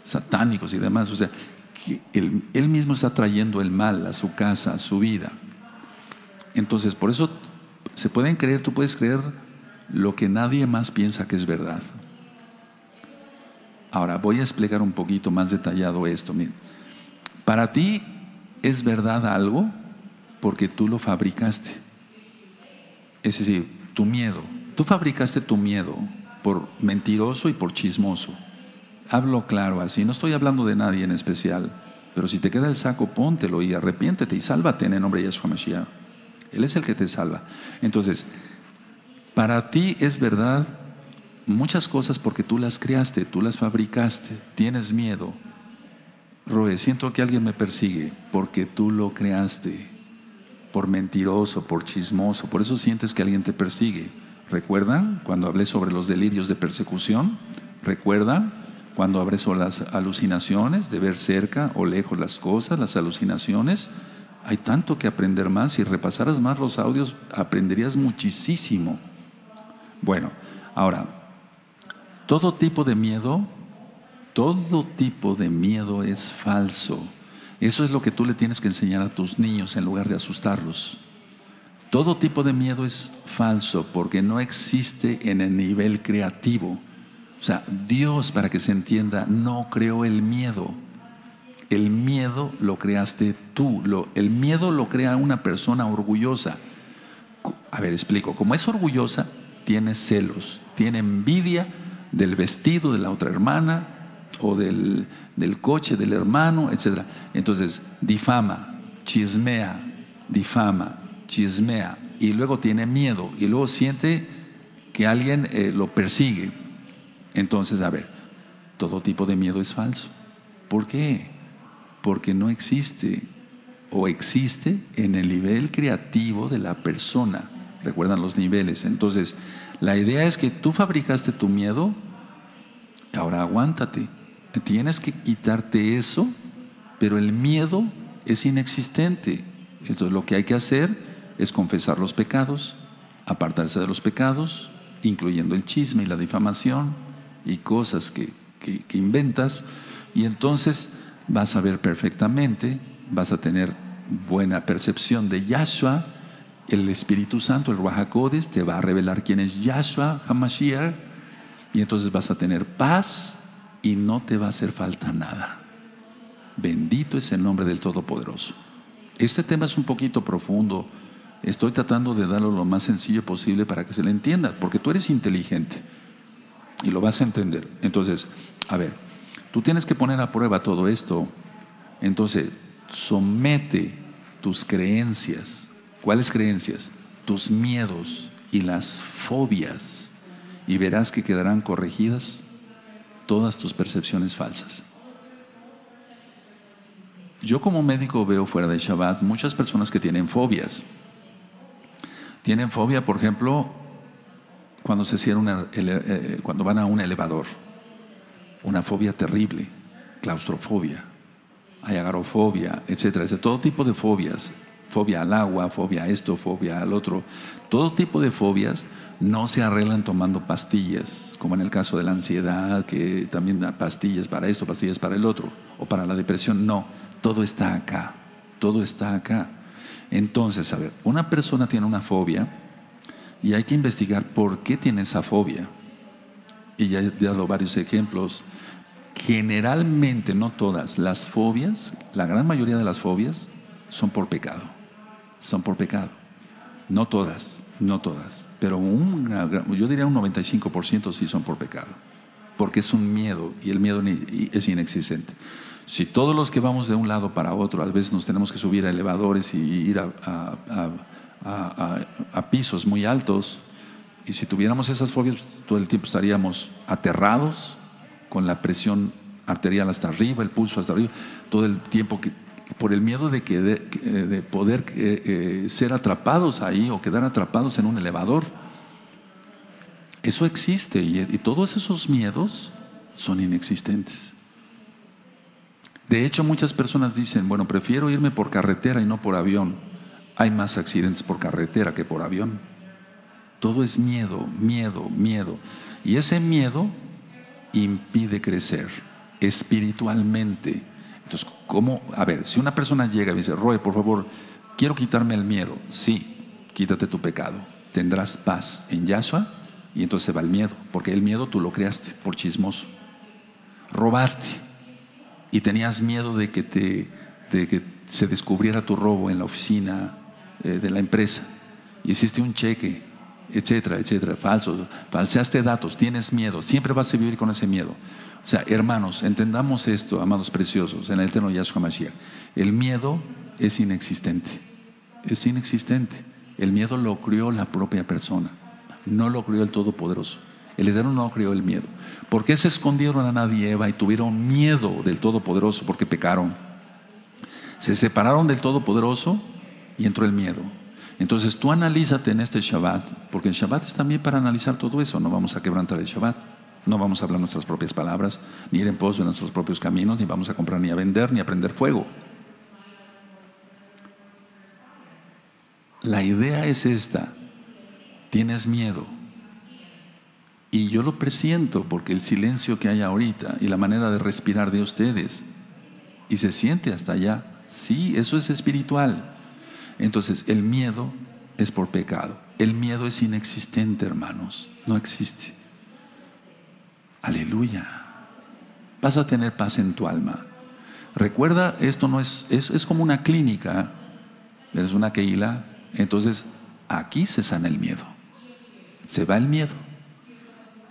satánicos y demás. O sea, que él mismo está trayendo el mal a su casa, a su vida. Entonces, por eso se pueden creer, tú puedes creer lo que nadie más piensa que es verdad. Ahora, voy a explicar un poquito más detallado esto. Miren, para ti es verdad algo porque tú lo fabricaste. Es decir, tu miedo. Tú fabricaste tu miedo por mentiroso y por chismoso. Hablo claro así, no estoy hablando de nadie en especial, pero si te queda el saco, póntelo y arrepiéntete y sálvate en el nombre de Yeshua Mashiach. Él es el que te salva. Entonces, para ti es verdad muchas cosas porque tú las creaste, tú las fabricaste, tienes miedo. Roe, siento que alguien me persigue porque tú lo creaste, por mentiroso, por chismoso, por eso sientes que alguien te persigue. ¿Recuerdan cuando hablé sobre los delirios de persecución? ¿Recuerdan cuando hablé sobre las alucinaciones, de ver cerca o lejos las cosas, las alucinaciones? Hay tanto que aprender más. Si repasaras más los audios, aprenderías muchísimo. Bueno, ahora, todo tipo de miedo es falso. Eso es lo que tú le tienes que enseñar a tus niños en lugar de asustarlos. Todo tipo de miedo es falso porque no existe en el nivel creativo. O sea, Dios, para que se entienda, no creó el miedo. El miedo lo creaste tú. El miedo lo crea una persona orgullosa. A ver, explico. Como es orgullosa, tiene celos, tiene envidia del vestido de la otra hermana o del coche del hermano, etc. Entonces, difama, chismea, y luego tiene miedo y luego siente que alguien lo persigue. Entonces, a ver, todo tipo de miedo es falso. ¿Por qué? Porque no existe o existe en el nivel creativo de la persona. ¿Recuerdan los niveles? Entonces, la idea es que tú fabricaste tu miedo, ahora aguántate. Tienes que quitarte eso, pero el miedo es inexistente. Entonces, lo que hay que hacer es confesar los pecados, apartarse de los pecados, incluyendo el chisme y la difamación y cosas que inventas, y entonces vas a ver perfectamente, vas a tener buena percepción de Yahshua. El Espíritu Santo, el Ruach HaKodesh, te va a revelar quién es Yahshua HaMashiach, y entonces vas a tener paz y no te va a hacer falta nada. Bendito es el nombre del Todopoderoso. Este tema es un poquito profundo. Estoy tratando de darlo lo más sencillo posible para que se le entienda, porque tú eres inteligente y lo vas a entender. Entonces, a ver, tú tienes que poner a prueba todo esto. Entonces, somete tus creencias. ¿Cuáles creencias? Tus miedos y las fobias, y verás que quedarán corregidas todas tus percepciones falsas. Yo como médico veo fuera de Shabbat muchas personas que tienen fobias. Tienen fobia, por ejemplo, cuando cuando van a un elevador. Una fobia terrible, claustrofobia, hay agorafobia, etcétera, etcétera. Todo tipo de fobias. Fobia al agua, fobia a esto, fobia al otro. Todo tipo de fobias no se arreglan tomando pastillas, como en el caso de la ansiedad, que también da pastillas para esto, pastillas para el otro, o para la depresión. No, todo está acá, todo está acá. Entonces, a ver, una persona tiene una fobia y hay que investigar por qué tiene esa fobia. Y ya he dado varios ejemplos. Generalmente, no todas, las fobias, la gran mayoría de las fobias son por pecado. Son por pecado. No todas, no todas. Pero yo diría un 95% sí son por pecado. Porque es un miedo y el miedo es inexistente. Si todos los que vamos de un lado para otro, a veces nos tenemos que subir a elevadores y ir a pisos muy altos, y si tuviéramos esas fobias, todo el tiempo estaríamos aterrados, con la presión arterial hasta arriba, el pulso hasta arriba, todo el tiempo por el miedo de poder ser atrapados ahí o quedar atrapados en un elevador. Eso existe y todos esos miedos son inexistentes. De hecho, muchas personas dicen, bueno, prefiero irme por carretera y no por avión. Hay más accidentes por carretera que por avión. Todo es miedo, miedo, miedo. Y ese miedo impide crecer espiritualmente. Entonces, ¿cómo? A ver, si una persona llega y dice, Roy, por favor, quiero quitarme el miedo. Sí, quítate tu pecado. Tendrás paz en Yahshua y entonces se va el miedo. Porque el miedo tú lo creaste por chismoso. Robaste y tenías miedo de que se descubriera tu robo en la oficina de la empresa. Hiciste un cheque, etcétera, etcétera, falsos, falseaste datos, tienes miedo, siempre vas a vivir con ese miedo. O sea, hermanos, entendamos esto, amados preciosos, en el eterno Yahshua Mashiach. El miedo es inexistente, es inexistente. El miedo lo creó la propia persona, no lo creó el Todopoderoso. El Eterno no creó el miedo. ¿Por qué se escondieron Adán y Eva y tuvieron miedo del Todopoderoso? Porque pecaron. Se separaron del Todopoderoso y entró el miedo. Entonces tú analízate en este Shabbat, porque el Shabbat es también para analizar todo eso. No vamos a quebrantar el Shabbat, no vamos a hablar nuestras propias palabras, ni ir en pos de nuestros propios caminos, ni vamos a comprar, ni a vender, ni a prender fuego. La idea es esta: tienes miedo, y yo lo presiento porque el silencio que hay ahorita y la manera de respirar de ustedes, y se siente hasta allá, sí, eso es espiritual. Entonces, el miedo es por pecado. El miedo es inexistente, hermanos. No existe. Aleluya. Vas a tener paz en tu alma. Recuerda, esto no es como una clínica. Eres una keila. Entonces, aquí se sana el miedo. Se va el miedo.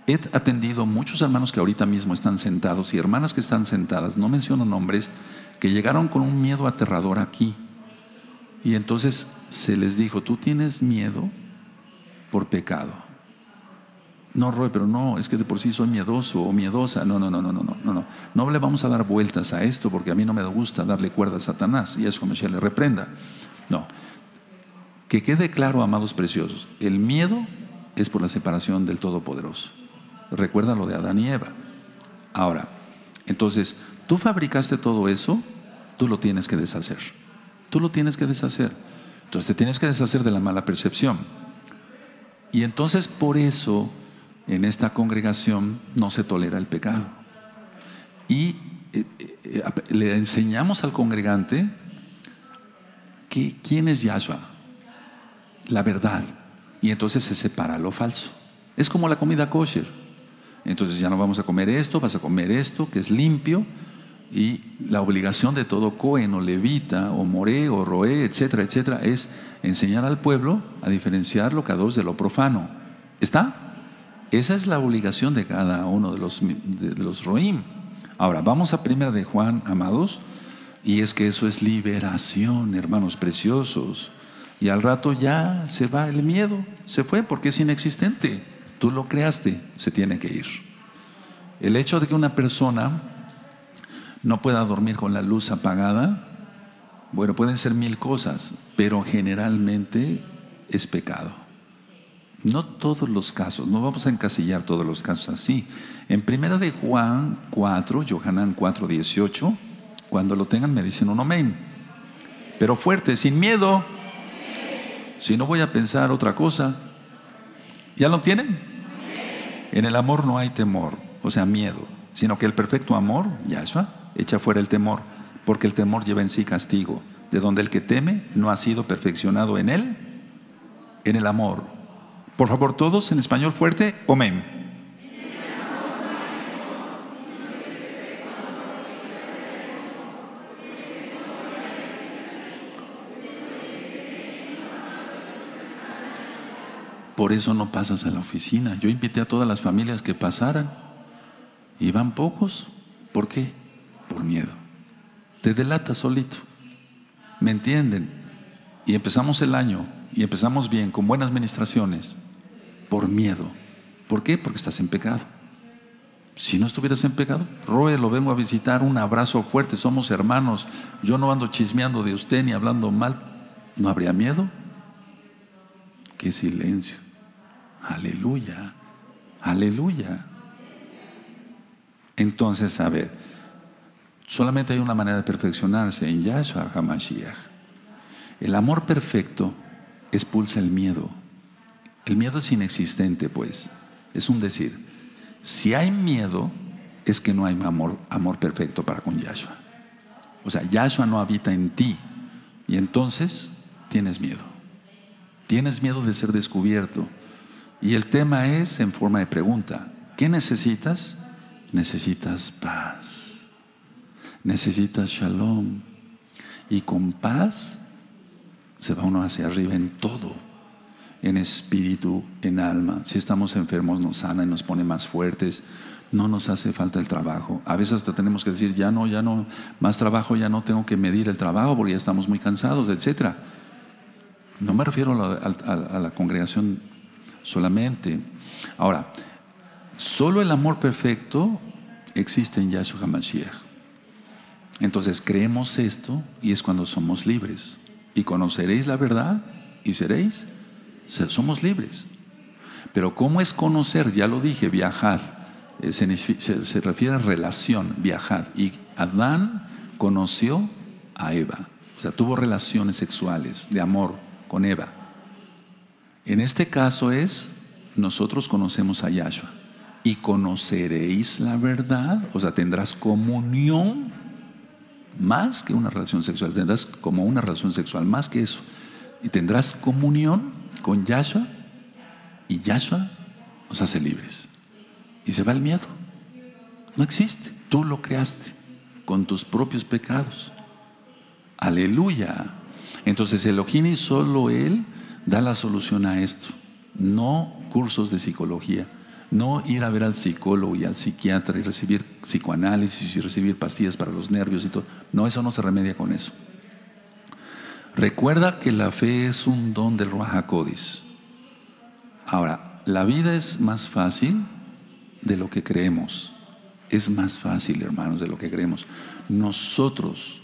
He atendido muchos hermanos que ahorita mismo están sentados y hermanas que están sentadas, no menciono nombres, que llegaron con un miedo aterrador aquí. Y entonces se les dijo, tú tienes miedo por pecado. No, Roy, pero no, es que de por sí soy miedoso o miedosa. No. No le vamos a dar vueltas a esto porque a mí no me gusta darle cuerda a Satanás y es como si le reprenda. No. Que quede claro, amados preciosos, el miedo es por la separación del Todopoderoso. Recuerda lo de Adán y Eva. Ahora, entonces, tú fabricaste todo eso, tú lo tienes que deshacer. Tú lo tienes que deshacer. Entonces te tienes que deshacer de la mala percepción. Y entonces por eso en esta congregación no se tolera el pecado. Y le enseñamos al congregante que quién es Yahshua, la verdad. Y entonces se separa lo falso. Es como la comida kosher. Entonces ya no vamos a comer esto, vas a comer esto que es limpio. Y la obligación de todo Cohen o levita o moré o roé, etcétera, etcétera, es enseñar al pueblo a diferenciar lo kadosh de lo profano. ¿Está? Esa es la obligación de cada uno de los roim. Ahora, vamos a primera de Juan, amados, y es que eso es liberación, hermanos preciosos. Y al rato ya se va el miedo, se fue porque es inexistente. Tú lo creaste, se tiene que ir. El hecho de que una persona no pueda dormir con la luz apagada, bueno, pueden ser 1000 cosas, pero generalmente es pecado. No todos los casos, no vamos a encasillar todos los casos así. En primera de Juan 4, Yohanan 4:18, cuando lo tengan me dicen un amén. Pero fuerte, sin miedo. Si no voy a pensar otra cosa. ¿Ya lo tienen? En el amor no hay temor, o sea, miedo, sino que el perfecto amor, Yahshua, echa fuera el temor, porque el temor lleva en sí castigo, de donde el que teme no ha sido perfeccionado en él, en el amor. Por favor, todos en español fuerte, amén. Por eso no pasas a la oficina. Yo invité a todas las familias que pasaran. Y van pocos. ¿Por qué? Por miedo. Te delata solito. ¿Me entienden? Y empezamos el año, y empezamos bien, con buenas administraciones, por miedo. ¿Por qué? Porque estás en pecado. Si no estuvieras en pecado, Roe, lo vengo a visitar, un abrazo fuerte, somos hermanos, yo no ando chismeando de usted ni hablando mal, ¿no habría miedo? ¡Qué silencio! ¡Aleluya! ¡Aleluya! Entonces, a ver, solamente hay una manera de perfeccionarse, en Yahshua HaMashiach. El amor perfecto expulsa el miedo. El miedo es inexistente, pues, es un decir. Si hay miedo, es que no hay amor perfecto para con Yahshua. O sea, Yahshua no habita en ti. Y entonces tienes miedo. Tienes miedo de ser descubierto. Y el tema es en forma de pregunta. ¿Qué necesitas? Necesitas paz. Necesitas shalom. Y con paz se va uno hacia arriba en todo. En espíritu, en alma. Si estamos enfermos nos sana y nos pone más fuertes. No nos hace falta el trabajo. A veces hasta tenemos que decir, ya no, más trabajo, ya no tengo que medir el trabajo porque ya estamos muy cansados, etc. No me refiero a la congregación solamente. Ahora, solo el amor perfecto existe en Yahshua HaMashiach. Entonces creemos esto y es cuando somos libres. Y conoceréis la verdad y seréis. Somos libres. Pero ¿cómo es conocer? Ya lo dije, viajad. Se refiere a relación, viajad. Y Adán conoció a Eva. O sea, tuvo relaciones sexuales de amor con Eva. En este caso es, nosotros conocemos a Yahshua. Y conoceréis la verdad. O sea, tendrás comunión más que una relación sexual. Tendrás como una relación sexual, más que eso. Y tendrás comunión con Yahshua, y Yahshua nos hace libres. Y se va el miedo. No existe. Tú lo creaste con tus propios pecados. Aleluya. Entonces Elohim, solo Él da la solución a esto. No cursos de psicología. No ir a ver al psicólogo y al psiquiatra y recibir psicoanálisis y recibir pastillas para los nervios y todo. No, eso no se remedia con eso. Recuerda que la fe es un don del Ruach HaKodesh. Ahora, la vida es más fácil de lo que creemos. Es más fácil, hermanos, de lo que creemos. Nosotros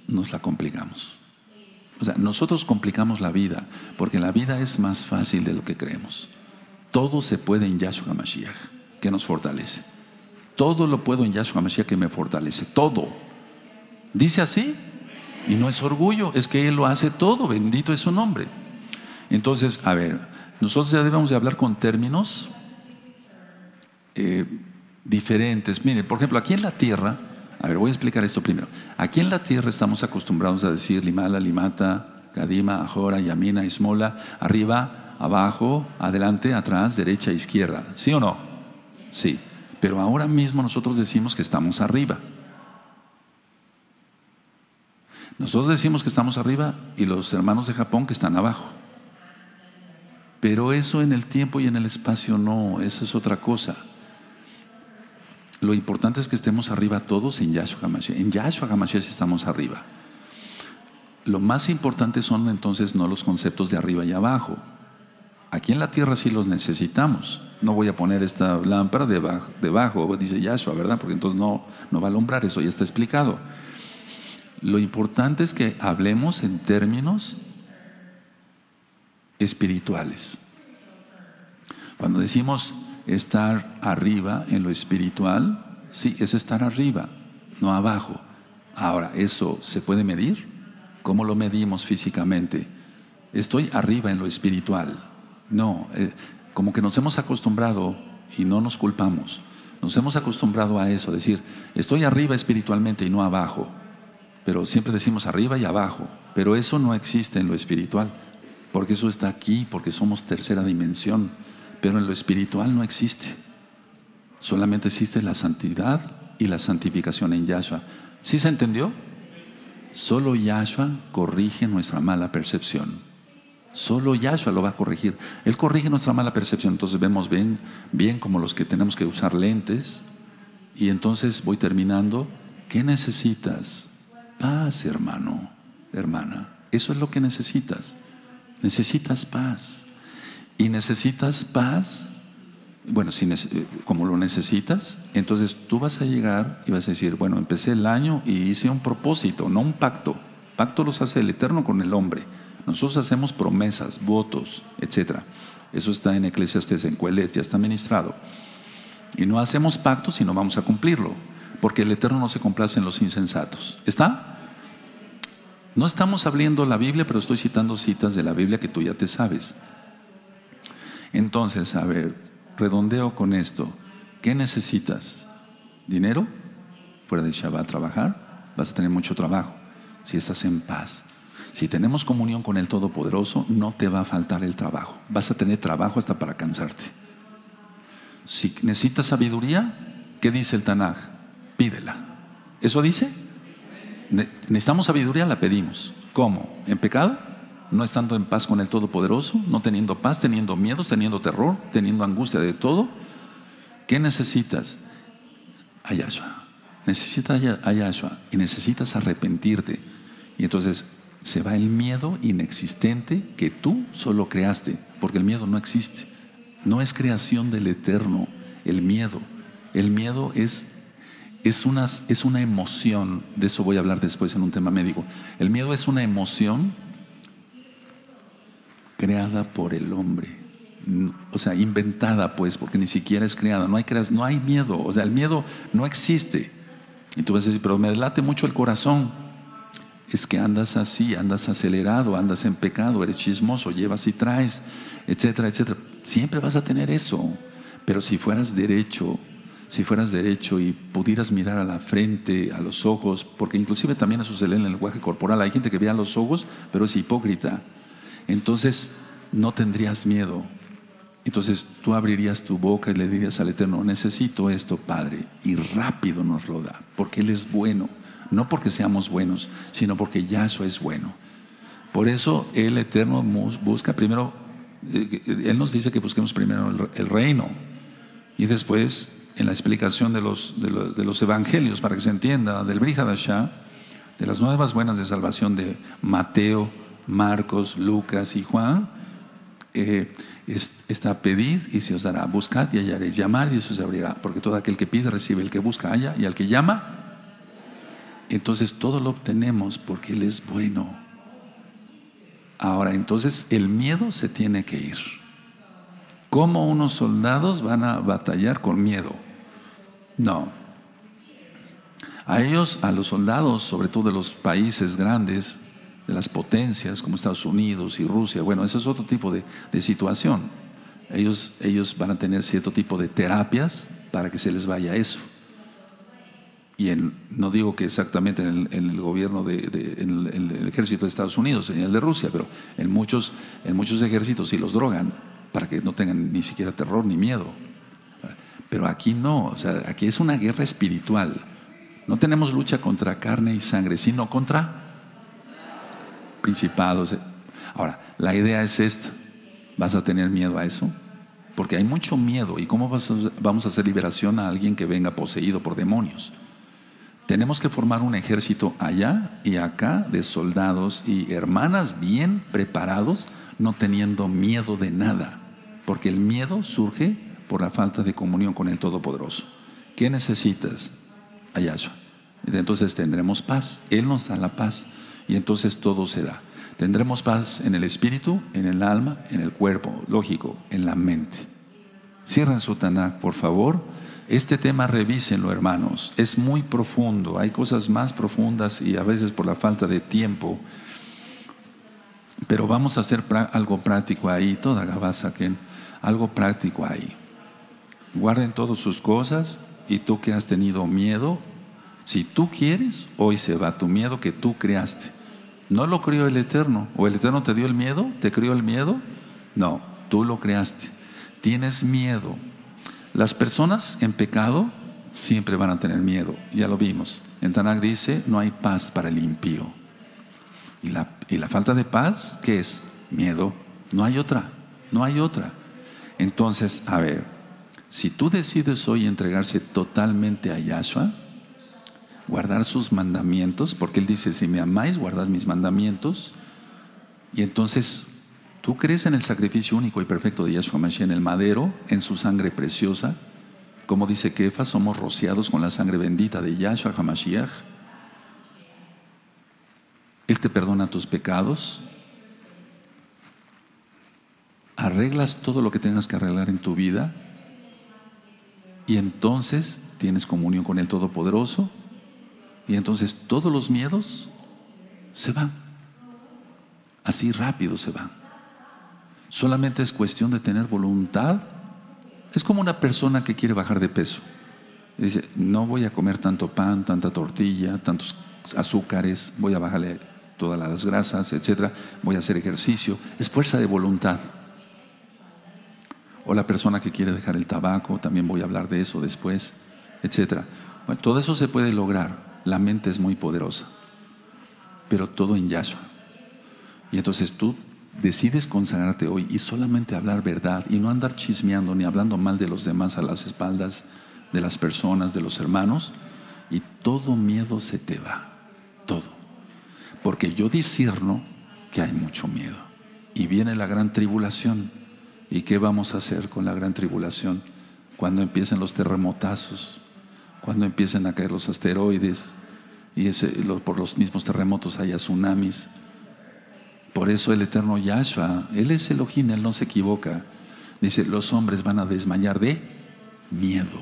nos la complicamos. O sea, nosotros complicamos la vida, porque la vida es más fácil de lo que creemos. Todo se puede en Yahshua HaMashiach, que nos fortalece. Todo lo puedo en Yahshua HaMashiach, que me fortalece. Todo. ¿Dice así? Y no es orgullo, es que Él lo hace todo, bendito es su nombre. Entonces, a ver, nosotros ya debemos de hablar con términos diferentes. Miren, por ejemplo, aquí en la tierra, a ver, voy a explicar esto primero. Aquí en la tierra estamos acostumbrados a decir limala, limata, kadima, ajora, yamina, ismola, arriba, abajo, adelante, atrás, derecha, izquierda. ¿Sí o no? Sí. Pero ahora mismo nosotros decimos que estamos arriba. Nosotros decimos que estamos arriba y los hermanos de Japón que están abajo. Pero eso en el tiempo y en el espacio no, eso es otra cosa. Lo importante es que estemos arriba todos en Yahshua HaMashiach. En Yahshua HaMashiach estamos arriba. Lo más importante son entonces no los conceptos de arriba y abajo. Aquí en la tierra sí los necesitamos. No voy a poner esta lámpara debajo, dice Yahshua, ¿verdad? Porque entonces no va a alumbrar, eso ya está explicado. Lo importante es que hablemos en términos espirituales. Cuando decimos estar arriba en lo espiritual, sí, es estar arriba, no abajo. Ahora, ¿eso se puede medir? ¿Cómo lo medimos físicamente? Estoy arriba en lo espiritual. No, como que nos hemos acostumbrado y no nos culpamos. Nos hemos acostumbrado a eso, decir, estoy arriba espiritualmente y no abajo. Pero siempre decimos arriba y abajo. Pero eso no existe en lo espiritual. Porque eso está aquí, porque somos tercera dimensión. Pero en lo espiritual no existe. Solamente existe la santidad y la santificación en Yahshua. ¿Sí se entendió? Solo Yahshua corrige nuestra mala percepción. Solo Yahshua lo va a corregir. Él corrige nuestra mala percepción. Entonces vemos bien como los que tenemos que usar lentes. Y entonces voy terminando. ¿Qué necesitas? Paz, hermano, hermana. Eso es lo que necesitas. Necesitas paz. Y necesitas paz. Bueno, como lo necesitas, entonces tú vas a llegar y vas a decir, bueno, empecé el año y hice un propósito, no un pacto. Pacto los hace el Eterno con el hombre. Nosotros hacemos promesas, votos, etc. Eso está en Eclesiastés, en Coelet, ya está ministrado. Y no hacemos pactos si no vamos a cumplirlo, porque el Eterno no se complace en los insensatos. ¿Está? No estamos abriendo la Biblia, pero estoy citando citas de la Biblia que tú ya te sabes. Entonces, a ver, redondeo con esto. ¿Qué necesitas? ¿Dinero? Fuera de Shabbat trabajar, vas a tener mucho trabajo. Si estás en paz, si tenemos comunión con el Todopoderoso, no te va a faltar el trabajo. Vas a tener trabajo hasta para cansarte. Si necesitas sabiduría, ¿qué dice el Tanaj? Pídela. ¿Eso dice? Necesitamos sabiduría, la pedimos. ¿Cómo? ¿En pecado? ¿No estando en paz con el Todopoderoso? ¿No teniendo paz, teniendo miedos, teniendo terror, teniendo angustia de todo? ¿Qué necesitas? A Yahshua. Necesitas a Yahshua y necesitas arrepentirte. Y entonces se va el miedo inexistente que tú solo creaste, porque el miedo no existe. No es creación del Eterno, el miedo. El miedo es una emoción, de eso voy a hablar después en un tema médico. El miedo es una emoción creada por el hombre, o sea, inventada pues, porque ni siquiera es creada, no hay miedo, o sea, el miedo no existe. Y tú vas a decir, pero me late mucho el corazón. Es que andas así, andas acelerado, andas en pecado, eres chismoso, llevas y traes, etcétera, etcétera. Siempre vas a tener eso. Pero si fueras derecho y pudieras mirar a la frente, a los ojos, porque inclusive también eso se lee en el lenguaje corporal. Hay gente que ve a los ojos, pero es hipócrita. Entonces no tendrías miedo. Entonces tú abrirías tu boca y le dirías al Eterno, necesito esto, Padre, y rápido nos lo da, porque Él es bueno. No porque seamos buenos, sino porque Yahshua es bueno. Por eso el Eterno busca primero, Él nos dice que busquemos primero el reino. Y después, en la explicación de los evangelios, para que se entienda, del Brit Hadashah, de las nuevas buenas de salvación de Mateo, Marcos, Lucas y Juan, está pedid y se os dará, buscad y hallaréis, llamad y se os abrirá, porque todo aquel que pide recibe, el que busca halla, y al que llama, entonces todo lo obtenemos porque Él es bueno. Ahora, entonces el miedo se tiene que ir. ¿Cómo unos soldados van a batallar con miedo? No. A ellos, a los soldados, sobre todo de los países grandes, de las potencias como Estados Unidos y Rusia, bueno, eso es otro tipo de situación. Ellos van a tener cierto tipo de terapias para que se les vaya eso. Y no digo que exactamente en el gobierno en el ejército de Estados Unidos, en el de Rusia, pero en muchos ejércitos sí los drogan para que no tengan ni siquiera terror ni miedo. Pero aquí no, o sea, aquí es una guerra espiritual. No tenemos lucha contra carne y sangre, sino contra principados. Ahora, la idea es esta: ¿vas a tener miedo a eso? Porque hay mucho miedo. ¿Y cómo vamos a hacer liberación a alguien que venga poseído por demonios? Tenemos que formar un ejército allá y acá de soldados y hermanas bien preparados, no teniendo miedo de nada, porque el miedo surge por la falta de comunión con el Todopoderoso. ¿Qué necesitas? A Yahshua. Entonces tendremos paz. Él nos da la paz y entonces todo se da. Tendremos paz en el espíritu, en el alma, en el cuerpo, lógico, en la mente. Cierren su Tanaj, por favor. Este tema revísenlo, hermanos. Es muy profundo. Hay cosas más profundas y a veces por la falta de tiempo. Pero vamos a hacer algo práctico ahí. Toda Gabasaquen, algo práctico ahí. Guarden todas sus cosas. Y tú que has tenido miedo, si tú quieres, hoy se va tu miedo que tú creaste. No lo creó el Eterno. ¿O el Eterno te dio el miedo? ¿Te creó el miedo? No, tú lo creaste. Tienes miedo. Las personas en pecado siempre van a tener miedo. Ya lo vimos. En Tanaj dice, no hay paz para el impío. Y la falta de paz, ¿qué es? Miedo. No hay otra, no hay otra. Entonces, a ver, si tú decides hoy entregarse totalmente a Yahshua, guardar sus mandamientos, porque Él dice, si me amáis, guardad mis mandamientos, y entonces tú crees en el sacrificio único y perfecto de Yahshua Mashiach, en el madero, en su sangre preciosa, como dice Kefa, somos rociados con la sangre bendita de Yahshua HaMashiach. Él te perdona tus pecados, arreglas todo lo que tengas que arreglar en tu vida, y entonces tienes comunión con el Todopoderoso, y entonces todos los miedos se van, así rápido se van. Solamente es cuestión de tener voluntad. Es como una persona que quiere bajar de peso. Dice, no voy a comer tanto pan, tanta tortilla, tantos azúcares, voy a bajarle todas las grasas, etcétera, voy a hacer ejercicio. Es fuerza de voluntad. O la persona que quiere dejar el tabaco, también voy a hablar de eso después, etcétera. Bueno, todo eso se puede lograr. La mente es muy poderosa, pero todo en Yahshua. Y entonces tú decides consagrarte hoy y solamente hablar verdad y no andar chismeando ni hablando mal de los demás a las espaldas de las personas, de los hermanos, y todo miedo se te va, todo. Porque yo discierno que hay mucho miedo y viene la gran tribulación. ¿Y qué vamos a hacer con la gran tribulación? Cuando empiecen los terremotazos, cuando empiecen a caer los asteroides y por los mismos terremotos haya tsunamis. Por eso el eterno Yahshua, Él es Elohim, Él no se equivoca. Dice, los hombres van a desmayar de miedo.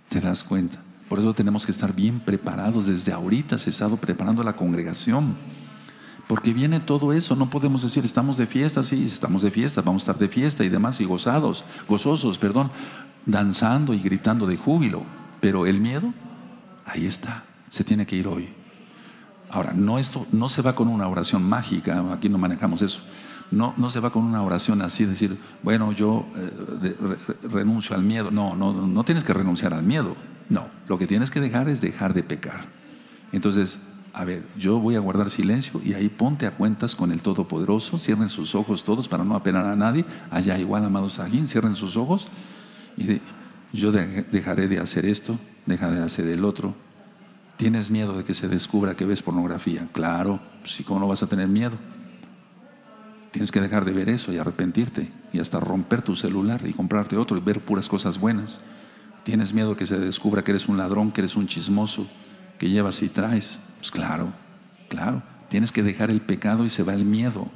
¿Te das cuenta? Por eso tenemos que estar bien preparados. Desde ahorita se ha estado preparando la congregación. Porque viene todo eso. No podemos decir, estamos de fiesta, sí, estamos de fiesta, vamos a estar de fiesta y demás, y gozosos, danzando y gritando de júbilo. Pero el miedo, ahí está, se tiene que ir hoy. Ahora, esto no se va con una oración mágica, aquí no manejamos eso. No se va con una oración así, decir, bueno, yo renuncio al miedo. No tienes que renunciar al miedo. No, lo que tienes que dejar es dejar de pecar. Entonces, a ver, yo voy a guardar silencio y ahí ponte a cuentas con el Todopoderoso. Cierren sus ojos todos para no apenar a nadie. Allá igual, amados Sajín, cierren sus ojos y yo dejaré de hacer esto, dejaré de hacer el otro. ¿Tienes miedo de que se descubra que ves pornografía? Claro, sí, ¿cómo no vas a tener miedo? Tienes que dejar de ver eso y arrepentirte y hasta romper tu celular y comprarte otro y ver puras cosas buenas. ¿Tienes miedo de que se descubra que eres un ladrón, que eres un chismoso, que llevas y traes? Pues claro. Tienes que dejar el pecado y se va el miedo.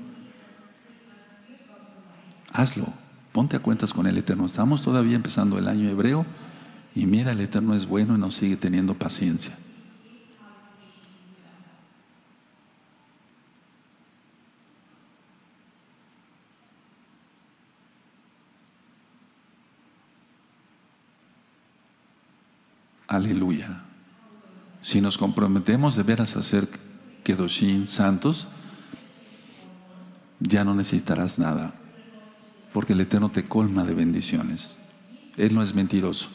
Hazlo, ponte a cuentas con el Eterno. Estamos todavía empezando el año hebreo y mira, el Eterno es bueno y nos sigue teniendo paciencia. Aleluya. Si nos comprometemos de veras a ser Kedoshim, santos, ya no necesitarás nada, porque el Eterno te colma de bendiciones. Él no es mentiroso.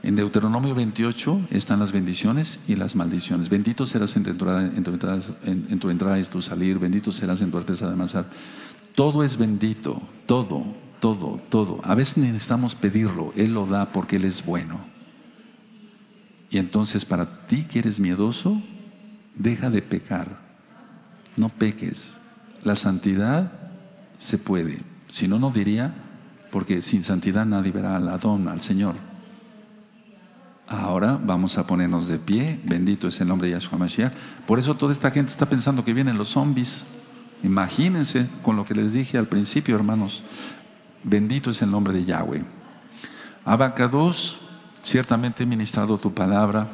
En Deuteronomio 28 están las bendiciones y las maldiciones. Bendito serás en tu entrada y tu salir, bendito serás en tu arteza de amasar. Todo es bendito, todo. A veces necesitamos pedirlo, Él lo da porque Él es bueno. Y entonces para ti que eres miedoso, deja de pecar, no peques. La santidad se puede, si no, no diría, porque sin santidad nadie verá al Adón, al Señor. Ahora vamos a ponernos de pie, bendito es el nombre de Yahshua Mashiach. Por eso toda esta gente está pensando que vienen los zombies. Imagínense con lo que les dije al principio, hermanos. Bendito es el nombre de Yahweh. Abacados, ciertamente he ministrado tu palabra.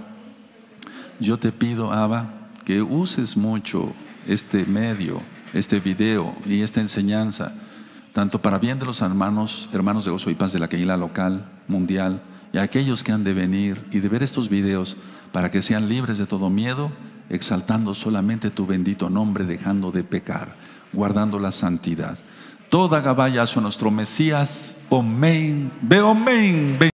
Yo te pido, Abba, que uses mucho este medio, este video y esta enseñanza, tanto para bien de los hermanos de Gozo y Paz de la Keilah local, mundial, y a aquellos que han de venir y de ver estos videos, para que sean libres de todo miedo, exaltando solamente tu bendito nombre, dejando de pecar, guardando la santidad. Toda Gabaya a nuestro Mesías, Omen, Beomen.